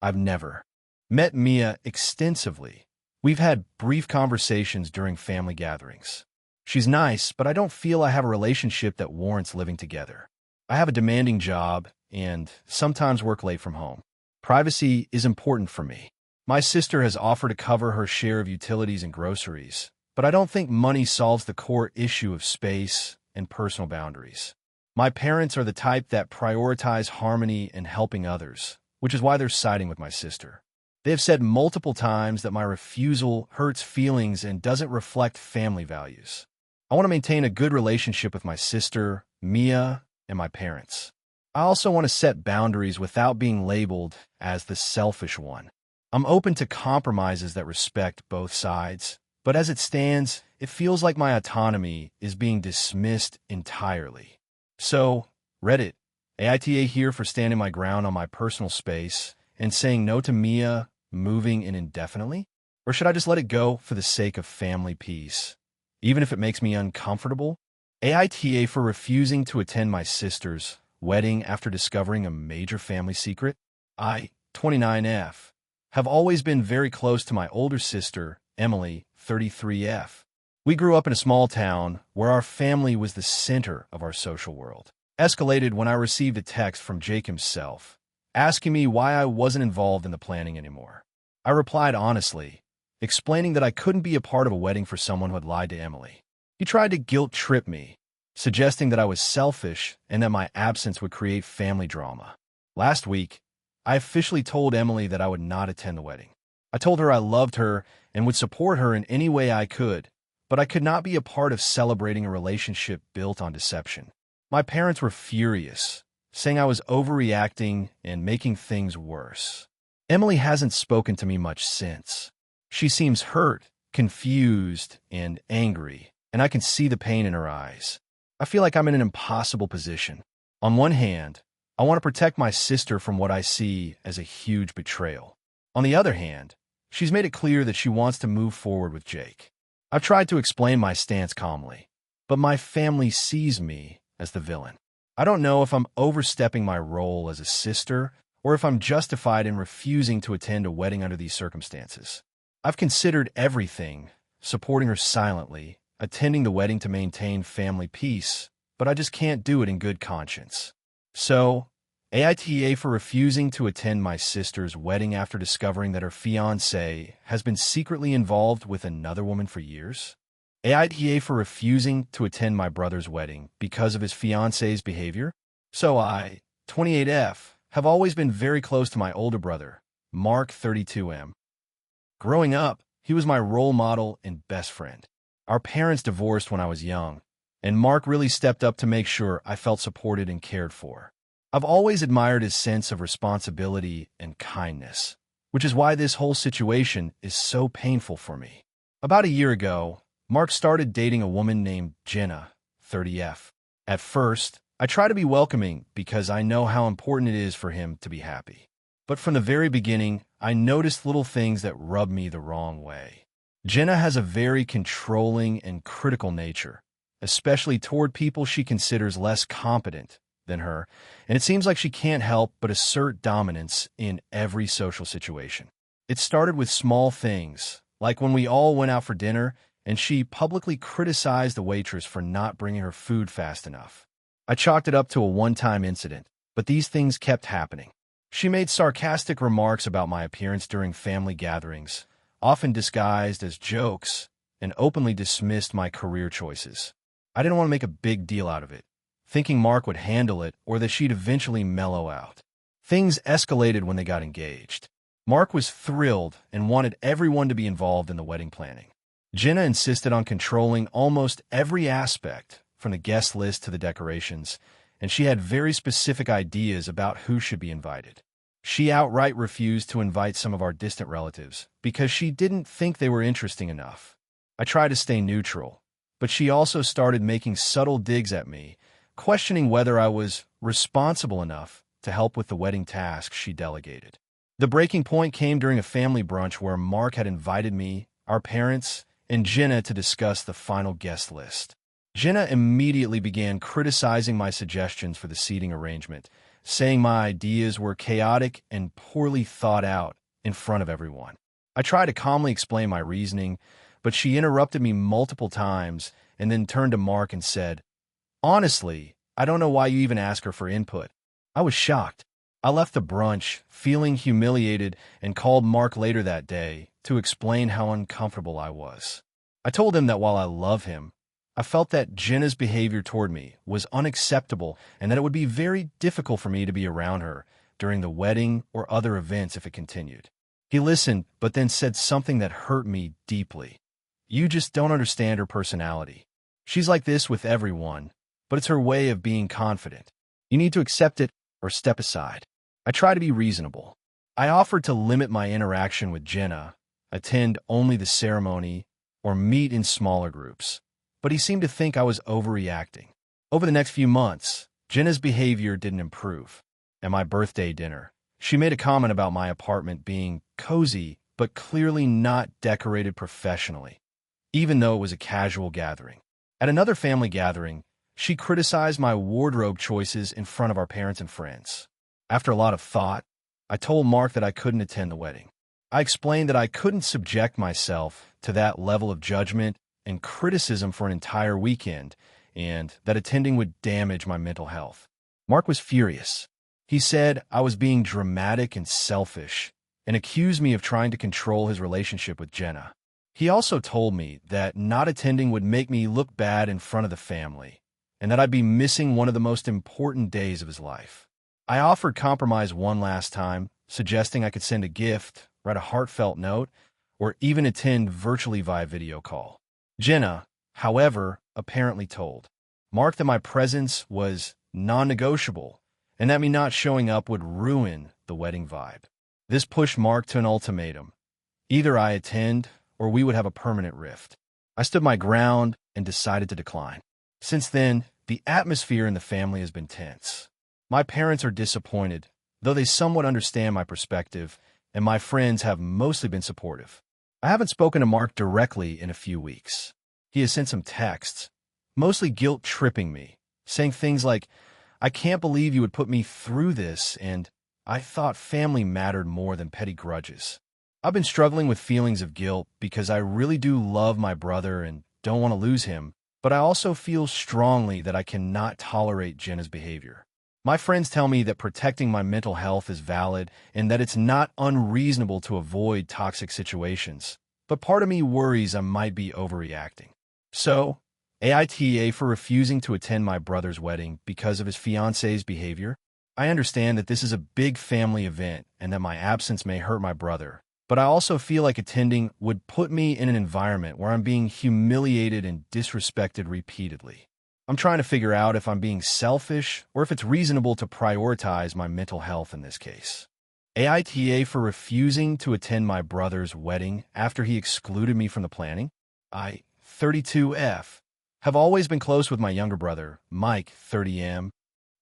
I've never met Mia extensively. We've had brief conversations during family gatherings. She's nice, but I don't feel I have a relationship that warrants living together. I have a demanding job and sometimes work late from home. Privacy is important for me. My sister has offered to cover her share of utilities and groceries, but I don't think money solves the core issue of space and personal boundaries. My parents are the type that prioritize harmony and helping others, which is why they're siding with my sister. They have said multiple times that my refusal hurts feelings and doesn't reflect family values. I want to maintain a good relationship with my sister, Mia, and my parents. I also want to set boundaries without being labeled as the selfish one. I'm open to compromises that respect both sides, but as it stands, it feels like my autonomy is being dismissed entirely. So, Reddit, AITA here for standing my ground on my personal space and saying no to Mia moving in indefinitely? Or should I just let it go for the sake of family peace, even if it makes me uncomfortable? AITA for refusing to attend my sister's wedding after discovering a major family secret. I, 29F, have always been very close to my older sister, Emily, 33F. We grew up in a small town where our family was the center of our social world. Escalated when I received a text from Jake himself, asking me why I wasn't involved in the planning anymore. I replied honestly, explaining that I couldn't be a part of a wedding for someone who had lied to Emily. He tried to guilt-trip me, suggesting that I was selfish and that my absence would create family drama. Last week, I officially told Emily that I would not attend the wedding. I told her I loved her and would support her in any way I could, but I could not be a part of celebrating a relationship built on deception. My parents were furious, saying I was overreacting and making things worse. Emily hasn't spoken to me much since. She seems hurt, confused, and angry, and I can see the pain in her eyes. I feel like I'm in an impossible position. On one hand, I want to protect my sister from what I see as a huge betrayal. On the other hand, she's made it clear that she wants to move forward with Jake. I've tried to explain my stance calmly, but my family sees me as the villain. I don't know if I'm overstepping my role as a sister or if I'm justified in refusing to attend a wedding under these circumstances. I've considered everything, supporting her silently, attending the wedding to maintain family peace, but I just can't do it in good conscience. So, AITA for refusing to attend my sister's wedding after discovering that her fiancé has been secretly involved with another woman for years? AITA for refusing to attend my brother's wedding because of his fiancé's behavior? So I, 28F, have always been very close to my older brother, Mark, 32M. Growing up, he was my role model and best friend. Our parents divorced when I was young, and Mark really stepped up to make sure I felt supported and cared for. I've always admired his sense of responsibility and kindness, which is why this whole situation is so painful for me. About a year ago, Mark started dating a woman named Jenna, 30F. At first, I try to be welcoming because I know how important it is for him to be happy. But from the very beginning, I noticed little things that rubbed me the wrong way. Jenna has a very controlling and critical nature, especially toward people she considers less competent than her, and it seems like she can't help but assert dominance in every social situation. It started with small things, like when we all went out for dinner and she publicly criticized the waitress for not bringing her food fast enough. I chalked it up to a one-time incident, but these things kept happening. She made sarcastic remarks about my appearance during family gatherings, often disguised as jokes, and openly dismissed my career choices. I didn't want to make a big deal out of it, thinking Mark would handle it or that she'd eventually mellow out. Things escalated when they got engaged. Mark was thrilled and wanted everyone to be involved in the wedding planning. Jenna insisted on controlling almost every aspect, from the guest list to the decorations, and she had very specific ideas about who should be invited. She outright refused to invite some of our distant relatives because she didn't think they were interesting enough. I tried to stay neutral, but she also started making subtle digs at me, questioning whether I was responsible enough to help with the wedding tasks she delegated. The breaking point came during a family brunch where Mark had invited me, our parents, and Jenna to discuss the final guest list. Jenna immediately began criticizing my suggestions for the seating arrangement, saying my ideas were chaotic and poorly thought out in front of everyone. I tried to calmly explain my reasoning, but she interrupted me multiple times and then turned to Mark and said, "Honestly, I don't know why you even ask her for input." I was shocked. I left the brunch feeling humiliated and called Mark later that day to explain how uncomfortable I was. I told him that while I love him, I felt that Jenna's behavior toward me was unacceptable and that it would be very difficult for me to be around her during the wedding or other events if it continued. He listened, but then said something that hurt me deeply. "You just don't understand her personality. She's like this with everyone, but it's her way of being confident. You need to accept it or step aside." I try to be reasonable. I offered to limit my interaction with Jenna, attend only the ceremony, or meet in smaller groups, but he seemed to think I was overreacting. Over the next few months, Jenna's behavior didn't improve. At my birthday dinner, she made a comment about my apartment being cozy but clearly not decorated professionally, even though it was a casual gathering. At another family gathering, she criticized my wardrobe choices in front of our parents and friends. After a lot of thought, I told Mark that I couldn't attend the wedding. I explained that I couldn't subject myself to that level of judgment and criticism for an entire weekend, and that attending would damage my mental health. Mark was furious. He said I was being dramatic and selfish, and accused me of trying to control his relationship with Jenna. He also told me that not attending would make me look bad in front of the family, and that I'd be missing one of the most important days of his life. I offered compromise one last time, suggesting I could send a gift, write a heartfelt note, or even attend virtually via video call. Jenna, however, apparently told Mark that my presence was non-negotiable and that me not showing up would ruin the wedding vibe. This pushed Mark to an ultimatum. Either I attend or we would have a permanent rift. I stood my ground and decided to decline. Since then, the atmosphere in the family has been tense. My parents are disappointed, though they somewhat understand my perspective, and my friends have mostly been supportive. I haven't spoken to Mark directly in a few weeks. He has sent some texts, mostly guilt-tripping me, saying things like, "I can't believe you would put me through this," and "I thought family mattered more than petty grudges." I've been struggling with feelings of guilt because I really do love my brother and don't want to lose him, but I also feel strongly that I cannot tolerate Jenna's behavior. My friends tell me that protecting my mental health is valid and that it's not unreasonable to avoid toxic situations, but part of me worries I might be overreacting. So, AITA for refusing to attend my brother's wedding because of his fiance's behavior. I understand that this is a big family event and that my absence may hurt my brother, but I also feel like attending would put me in an environment where I'm being humiliated and disrespected repeatedly. I'm trying to figure out if I'm being selfish or if it's reasonable to prioritize my mental health in this case. AITA for refusing to attend my brother's wedding after he excluded me from the planning. I, 32F, have always been close with my younger brother, Mike, 30M.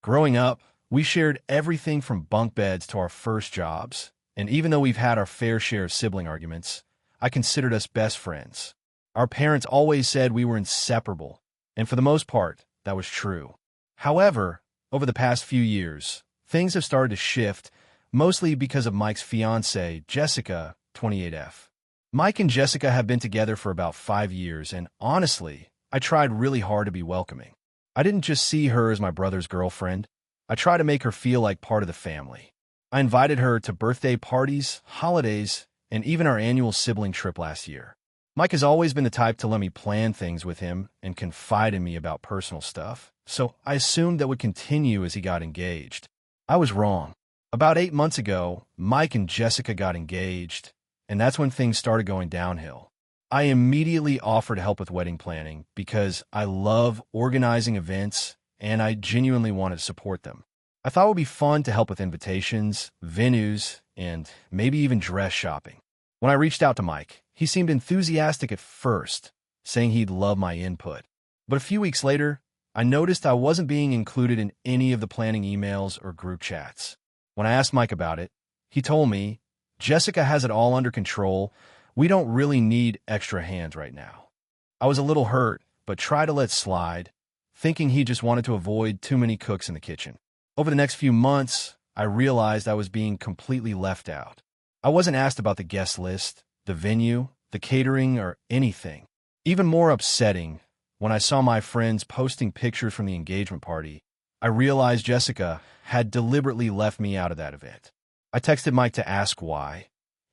Growing up, we shared everything from bunk beds to our first jobs, and even though we've had our fair share of sibling arguments, I considered us best friends. Our parents always said we were inseparable, and for the most part, that was true. However, over the past few years, things have started to shift, mostly because of Mike's fiancée, Jessica, 28F. Mike and Jessica have been together for about 5 years, and honestly, I tried really hard to be welcoming. I didn't just see her as my brother's girlfriend. I tried to make her feel like part of the family. I invited her to birthday parties, holidays, and even our annual sibling trip last year. Mike has always been the type to let me plan things with him and confide in me about personal stuff, so I assumed that would continue as he got engaged. I was wrong. About 8 months ago, Mike and Jessica got engaged, and that's when things started going downhill. I immediately offered help with wedding planning because I love organizing events and I genuinely wanted to support them. I thought it would be fun to help with invitations, venues, and maybe even dress shopping. When I reached out to Mike, he seemed enthusiastic at first, saying he'd love my input. But a few weeks later, I noticed I wasn't being included in any of the planning emails or group chats. When I asked Mike about it, he told me, "Jessica has it all under control. We don't really need extra hands right now." I was a little hurt, but tried to let slide, thinking he just wanted to avoid too many cooks in the kitchen. Over the next few months, I realized I was being completely left out. I wasn't asked about the guest list, the venue, the catering, or anything. Even more upsetting, when I saw my friends posting pictures from the engagement party, I realized Jessica had deliberately left me out of that event. I texted Mike to ask why,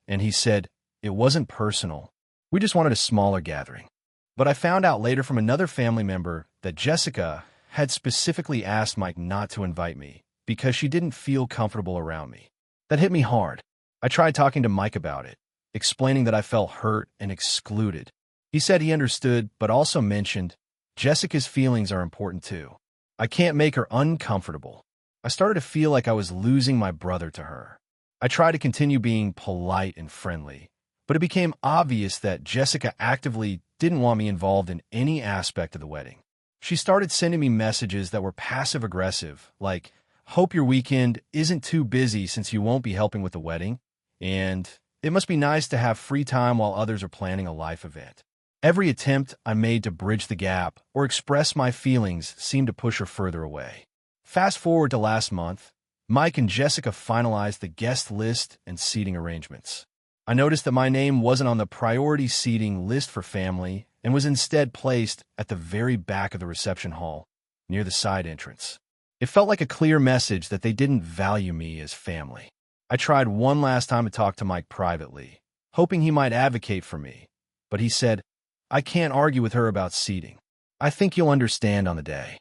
and he said, "It wasn't personal. We just wanted a smaller gathering." But I found out later from another family member that Jessica had specifically asked Mike not to invite me because she didn't feel comfortable around me. That hit me hard. I tried talking to Mike about it, explaining that I felt hurt and excluded. He said he understood, but also mentioned, "Jessica's feelings are important too. I can't make her uncomfortable." I started to feel like I was losing my brother to her. I tried to continue being polite and friendly, but it became obvious that Jessica actively didn't want me involved in any aspect of the wedding. She started sending me messages that were passive-aggressive, like, "Hope your weekend isn't too busy since you won't be helping with the wedding," and "It must be nice to have free time while others are planning a life event." Every attempt I made to bridge the gap or express my feelings seemed to push her further away. Fast forward to last month, Mike and Jessica finalized the guest list and seating arrangements. I noticed that my name wasn't on the priority seating list for family and was instead placed at the very back of the reception hall, near the side entrance. It felt like a clear message that they didn't value me as family. I tried one last time to talk to Mike privately, hoping he might advocate for me, but he said, "I can't argue with her about seating. I think you'll understand on the day."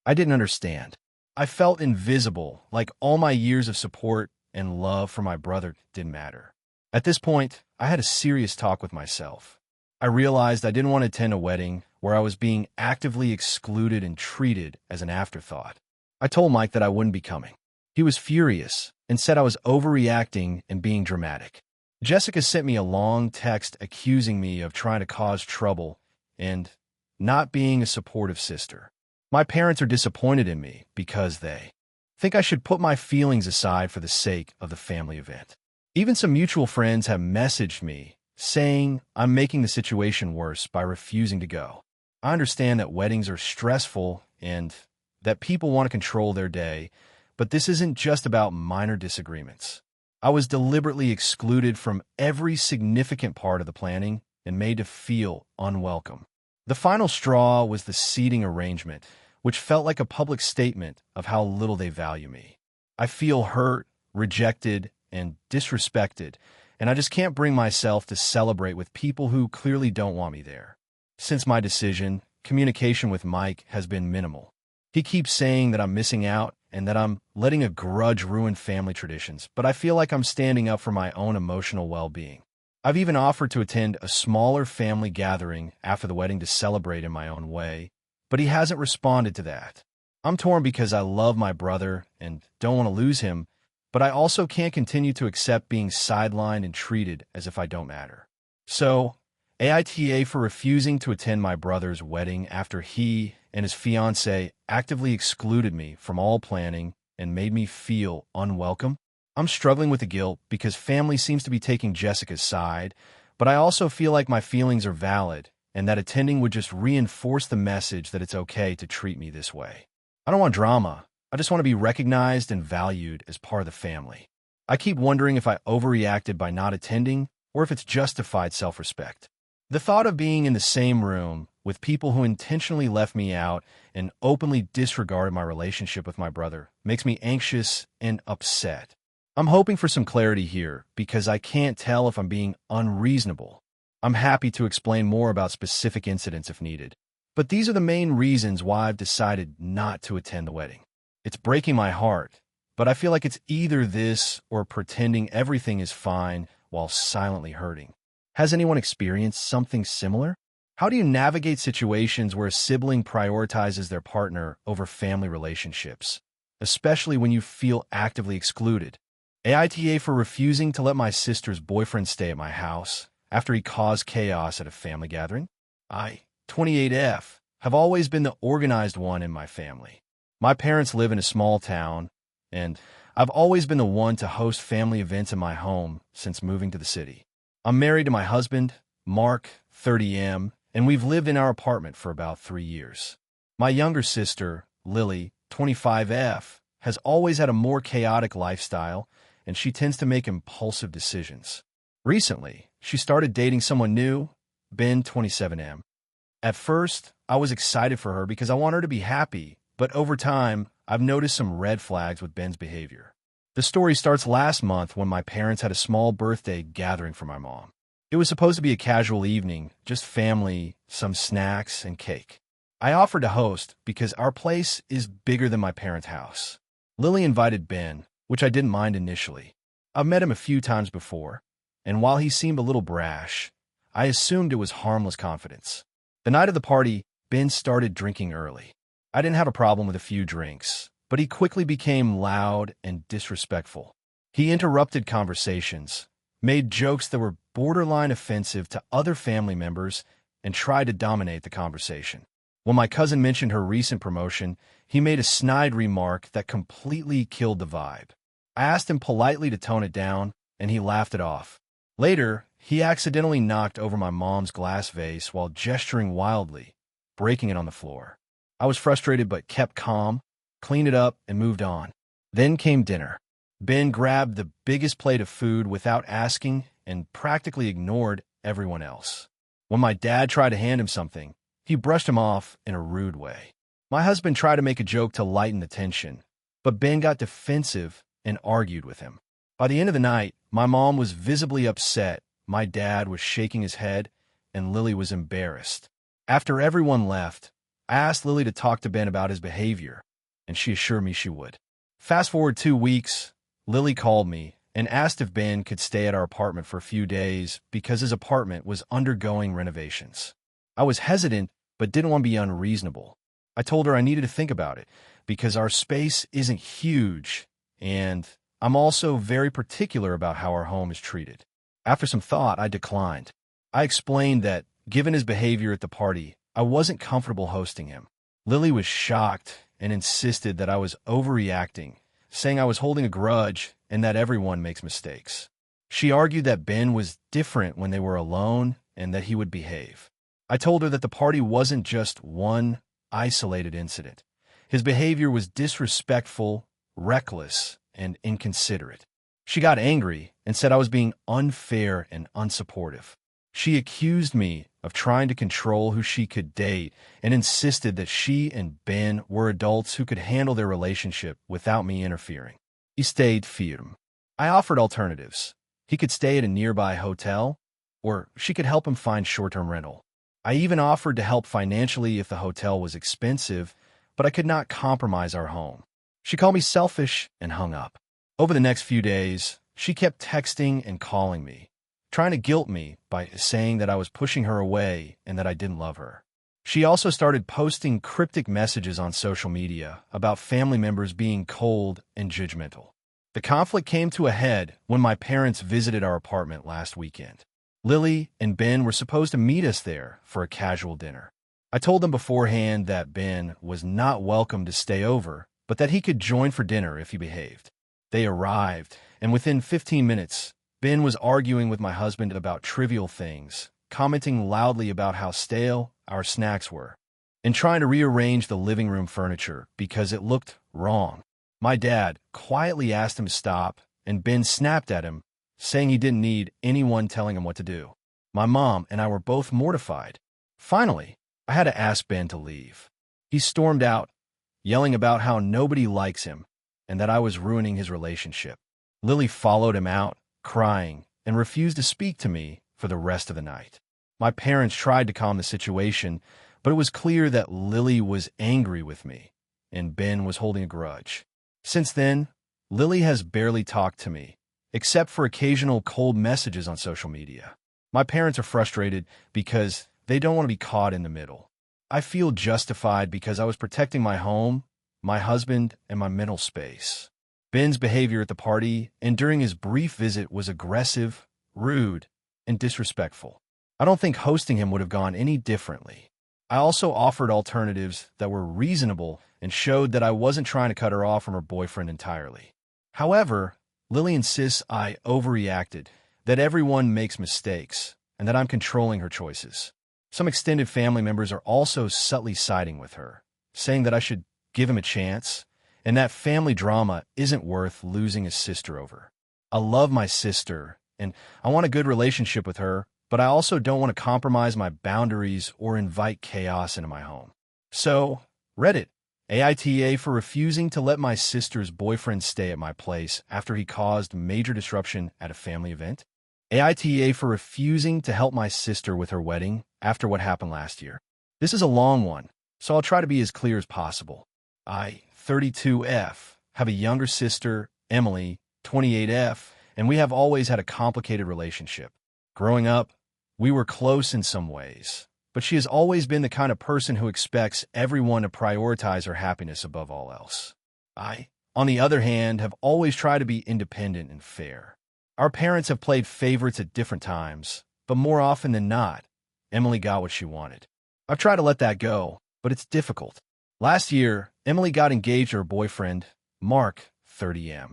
I didn't understand. I felt invisible, like all my years of support and love for my brother didn't matter. At this point, I had a serious talk with myself. I realized I didn't want to attend a wedding where I was being actively excluded and treated as an afterthought. I told Mike that I wouldn't be coming. He was furious and said I was overreacting and being dramatic. Jessica sent me a long text accusing me of trying to cause trouble and not being a supportive sister. My parents are disappointed in me because they think I should put my feelings aside for the sake of the family event. Even some mutual friends have messaged me saying I'm making the situation worse by refusing to go. I understand that weddings are stressful and that people want to control their day, but this isn't just about minor disagreements. I was deliberately excluded from every significant part of the planning and made to feel unwelcome. The final straw was the seating arrangement, which felt like a public statement of how little they value me. I feel hurt, rejected, and disrespected, and I just can't bring myself to celebrate with people who clearly don't want me there. Since my decision, communication with Mike has been minimal. He keeps saying that I'm missing out and that I'm letting a grudge ruin family traditions, but I feel like I'm standing up for my own emotional well-being. I've even offered to attend a smaller family gathering after the wedding to celebrate in my own way, but he hasn't responded to that. I'm torn because I love my brother and don't want to lose him, but I also can't continue to accept being sidelined and treated as if I don't matter. So, AITA for refusing to attend my brother's wedding after he and his fiancée actively excluded me from all planning and made me feel unwelcome. I'm struggling with the guilt because family seems to be taking Jessica's side, but I also feel like my feelings are valid and that attending would just reinforce the message that it's okay to treat me this way. I don't want drama. I just want to be recognized and valued as part of the family. I keep wondering if I overreacted by not attending or if it's justified self-respect. The thought of being in the same room with people who intentionally left me out and openly disregarded my relationship with my brother makes me anxious and upset. I'm hoping for some clarity here because I can't tell if I'm being unreasonable. I'm happy to explain more about specific incidents if needed. But these are the main reasons why I've decided not to attend the wedding. It's breaking my heart, but I feel like it's either this or pretending everything is fine while silently hurting. Has anyone experienced something similar? How do you navigate situations where a sibling prioritizes their partner over family relationships, especially when you feel actively excluded? AITA for refusing to let my sister's boyfriend stay at my house after he caused chaos at a family gathering. I, 28F, have always been the organized one in my family. My parents live in a small town, and I've always been the one to host family events in my home since moving to the city. I'm married to my husband, Mark, 30M, and we've lived in our apartment for about 3 years. My younger sister, Lily, 25F, has always had a more chaotic lifestyle, and she tends to make impulsive decisions. Recently, she started dating someone new, Ben, 27M. At first, I was excited for her because I want her to be happy, but over time, I've noticed some red flags with Ben's behavior. The story starts last month when my parents had a small birthday gathering for my mom. It was supposed to be a casual evening, just family, some snacks, and cake. I offered to host because our place is bigger than my parents' house. Lily invited Ben, which I didn't mind initially. I've met him a few times before, and while he seemed a little brash, I assumed it was harmless confidence. The night of the party, Ben started drinking early. I didn't have a problem with a few drinks, but he quickly became loud and disrespectful. He interrupted conversations, made jokes that were borderline offensive to other family members, and tried to dominate the conversation. When my cousin mentioned her recent promotion, he made a snide remark that completely killed the vibe. I asked him politely to tone it down, and he laughed it off. Later, he accidentally knocked over my mom's glass vase while gesturing wildly, breaking it on the floor. I was frustrated but kept calm, cleaned it up, and moved on. Then came dinner. Ben grabbed the biggest plate of food without asking and practically ignored everyone else. When my dad tried to hand him something, he brushed him off in a rude way. My husband tried to make a joke to lighten the tension, but Ben got defensive and argued with him. By the end of the night, my mom was visibly upset, my dad was shaking his head, and Lily was embarrassed. After everyone left, I asked Lily to talk to Ben about his behavior, and she assured me she would. Fast forward 2 weeks, Lily called me and asked if Ben could stay at our apartment for a few days because his apartment was undergoing renovations. I was hesitant, but didn't want to be unreasonable. I told her I needed to think about it because our space isn't huge, and I'm also very particular about how our home is treated. After some thought, I declined. I explained that, given his behavior at the party, I wasn't comfortable hosting him. Lily was shocked and insisted that I was overreacting, saying I was holding a grudge and that everyone makes mistakes. She argued that Ben was different when they were alone and that he would behave. I told her that the party wasn't just one isolated incident. His behavior was disrespectful, reckless, and inconsiderate. She got angry and said I was being unfair and unsupportive. She accused me of trying to control who she could date and insisted that she and Ben were adults who could handle their relationship without me interfering. He stayed firm. I offered alternatives. He could stay at a nearby hotel, or she could help him find short-term rental. I even offered to help financially if the hotel was expensive, but I could not compromise our home. She called me selfish and hung up. Over the next few days, she kept texting and calling me, trying to guilt me by saying that I was pushing her away and that I didn't love her. She also started posting cryptic messages on social media about family members being cold and judgmental. The conflict came to a head when my parents visited our apartment last weekend. Lily and Ben were supposed to meet us there for a casual dinner. I told them beforehand that Ben was not welcome to stay over, but that he could join for dinner if he behaved. They arrived, and within 15 minutes, Ben was arguing with my husband about trivial things, commenting loudly about how stale our snacks were, and trying to rearrange the living room furniture because it looked wrong. My dad quietly asked him to stop, and Ben snapped at him, saying he didn't need anyone telling him what to do. My mom and I were both mortified. Finally, I had to ask Ben to leave. He stormed out, yelling about how nobody likes him and that I was ruining his relationship. Lily followed him out, crying, and refused to speak to me for the rest of the night. My parents tried to calm the situation, but it was clear that Lily was angry with me, and Ben was holding a grudge. Since then, Lily has barely talked to me, except for occasional cold messages on social media. My parents are frustrated because they don't want to be caught in the middle. I feel justified because I was protecting my home, my husband, and my mental space. Ben's behavior at the party and during his brief visit was aggressive, rude, and disrespectful. I don't think hosting him would have gone any differently. I also offered alternatives that were reasonable and showed that I wasn't trying to cut her off from her boyfriend entirely. However, Lily insists I overreacted, that everyone makes mistakes, and that I'm controlling her choices. Some extended family members are also subtly siding with her, saying that I should give him a chance, and that family drama isn't worth losing a sister over. I love my sister, and I want a good relationship with her, but I also don't want to compromise my boundaries or invite chaos into my home. So, Reddit AITA for refusing to let my sister's boyfriend stay at my place after he caused major disruption at a family event. AITA for refusing to help my sister with her wedding after what happened last year. This is a long one, so I'll try to be as clear as possible. I, 32F, have a younger sister, Emily, 28F, and we have always had a complicated relationship. Growing up, we were close in some ways, but she has always been the kind of person who expects everyone to prioritize her happiness above all else. I, on the other hand, have always tried to be independent and fair. Our parents have played favorites at different times, but more often than not, Emily got what she wanted. I've tried to let that go, but it's difficult. Last year, Emily got engaged to her boyfriend, Mark, 30M.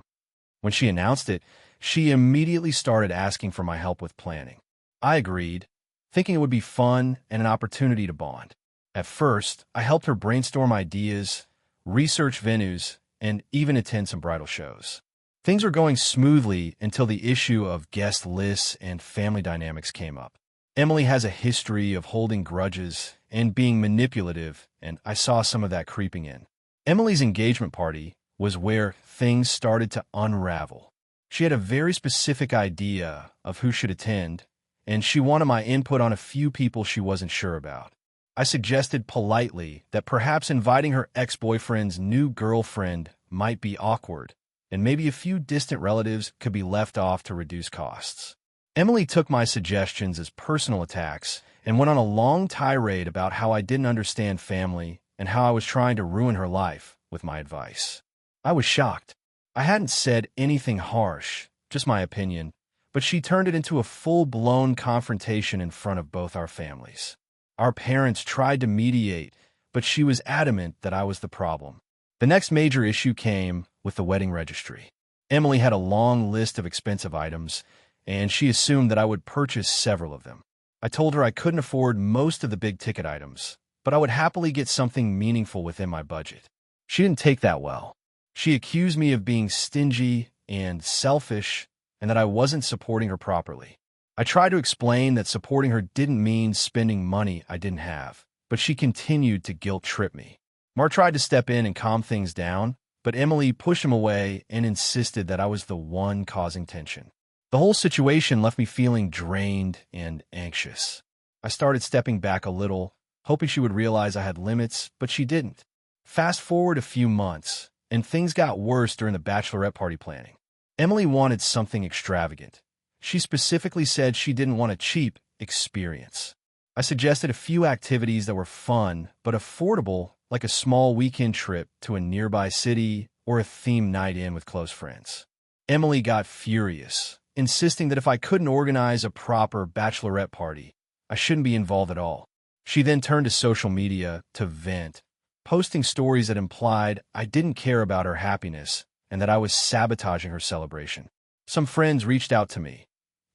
When she announced it, she immediately started asking for my help with planning. I agreed, thinking it would be fun and an opportunity to bond. At first, I helped her brainstorm ideas, research venues, and even attend some bridal shows. Things were going smoothly until the issue of guest lists and family dynamics came up. Emily has a history of holding grudges and being manipulative, and I saw some of that creeping in. Emily's engagement party was where things started to unravel. She had a very specific idea of who should attend, and she wanted my input on a few people she wasn't sure about. I suggested politely that perhaps inviting her ex-boyfriend's new girlfriend might be awkward, and maybe a few distant relatives could be left off to reduce costs. Emily took my suggestions as personal attacks and went on a long tirade about how I didn't understand family and how I was trying to ruin her life with my advice. I was shocked. I hadn't said anything harsh, just my opinion, but she turned it into a full-blown confrontation in front of both our families. Our parents tried to mediate, but she was adamant that I was the problem. The next major issue came with the wedding registry. Emily had a long list of expensive items, and she assumed that I would purchase several of them. I told her I couldn't afford most of the big-ticket items, but I would happily get something meaningful within my budget. She didn't take that well. She accused me of being stingy and selfish, and that I wasn't supporting her properly. I tried to explain that supporting her didn't mean spending money I didn't have, but she continued to guilt-trip me. Mark tried to step in and calm things down, but Emily pushed him away and insisted that I was the one causing tension. The whole situation left me feeling drained and anxious. I started stepping back a little, hoping she would realize I had limits, but she didn't. Fast forward a few months, and things got worse during the bachelorette party planning. Emily wanted something extravagant. She specifically said she didn't want a cheap experience. I suggested a few activities that were fun but affordable, like a small weekend trip to a nearby city or a themed night in with close friends. Emily got furious, insisting that if I couldn't organize a proper bachelorette party, I shouldn't be involved at all. She then turned to social media to vent, posting stories that implied I didn't care about her happiness and that I was sabotaging her celebration. Some friends reached out to me,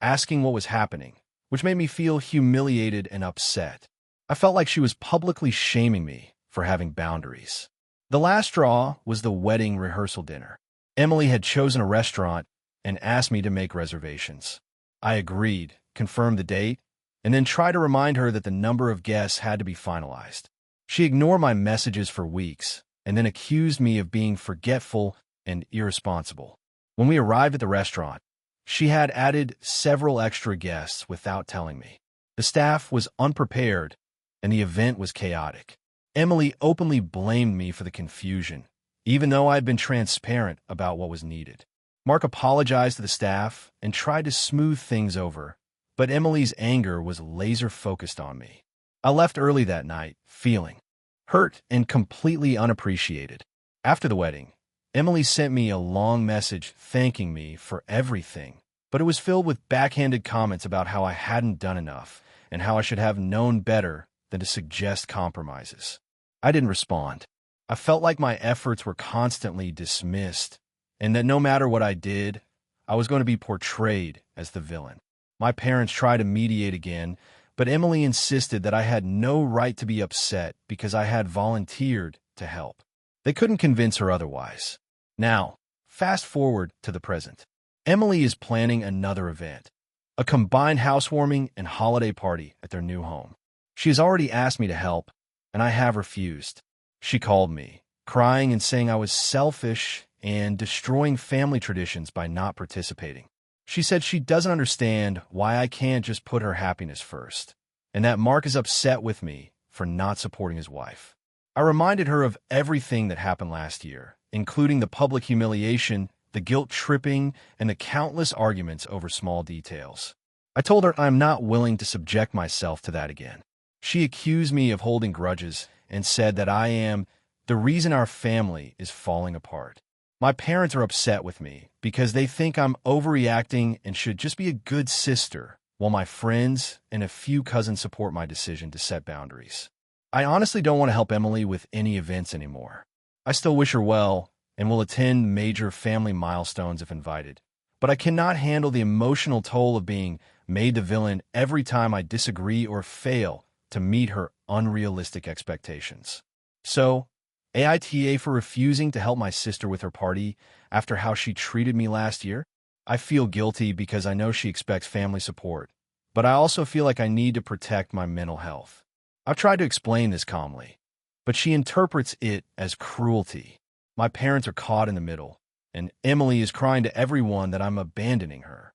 asking what was happening, which made me feel humiliated and upset. I felt like she was publicly shaming me for having boundaries. The last straw was the wedding rehearsal dinner. Emily had chosen a restaurant and asked me to make reservations. I agreed, confirmed the date, and then tried to remind her that the number of guests had to be finalized. She ignored my messages for weeks and then accused me of being forgetful and irresponsible. When we arrived at the restaurant, she had added several extra guests without telling me. The staff was unprepared, and the event was chaotic. Emily openly blamed me for the confusion, even though I had been transparent about what was needed. Mark apologized to the staff and tried to smooth things over, but Emily's anger was laser-focused on me. I left early that night, feeling hurt and completely unappreciated. After the wedding, Emily sent me a long message thanking me for everything, but it was filled with backhanded comments about how I hadn't done enough and how I should have known better than to suggest compromises. I didn't respond. I felt like my efforts were constantly dismissed, and that no matter what I did, I was going to be portrayed as the villain. My parents tried to mediate again, but Emily insisted that I had no right to be upset because I had volunteered to help. They couldn't convince her otherwise. Now, fast forward to the present. Emily is planning another event, a combined housewarming and holiday party at their new home. She has already asked me to help, and I have refused. She called me, crying and saying I was selfish and destroying family traditions by not participating. She said she doesn't understand why I can't just put her happiness first, and that Mark is upset with me for not supporting his wife. I reminded her of everything that happened last year, including the public humiliation, the guilt-tripping, and the countless arguments over small details. I told her I'm not willing to subject myself to that again. She accused me of holding grudges and said that I am the reason our family is falling apart. My parents are upset with me because they think I'm overreacting and should just be a good sister, while my friends and a few cousins support my decision to set boundaries. I honestly don't want to help Emily with any events anymore. I still wish her well and will attend major family milestones if invited, but I cannot handle the emotional toll of being made the villain every time I disagree or fail to meet her unrealistic expectations. So, AITA for refusing to help my sister with her party after how she treated me last year? I feel guilty because I know she expects family support, but I also feel like I need to protect my mental health. I've tried to explain this calmly, but she interprets it as cruelty. My parents are caught in the middle, and Emily is crying to everyone that I'm abandoning her.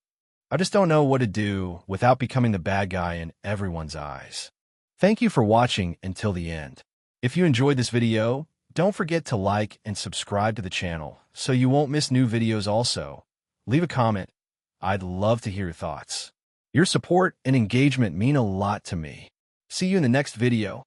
I just don't know what to do without becoming the bad guy in everyone's eyes. Thank you for watching until the end. If you enjoyed this video, don't forget to like and subscribe to the channel so you won't miss new videos also. Leave a comment. I'd love to hear your thoughts. Your support and engagement mean a lot to me. See you in the next video.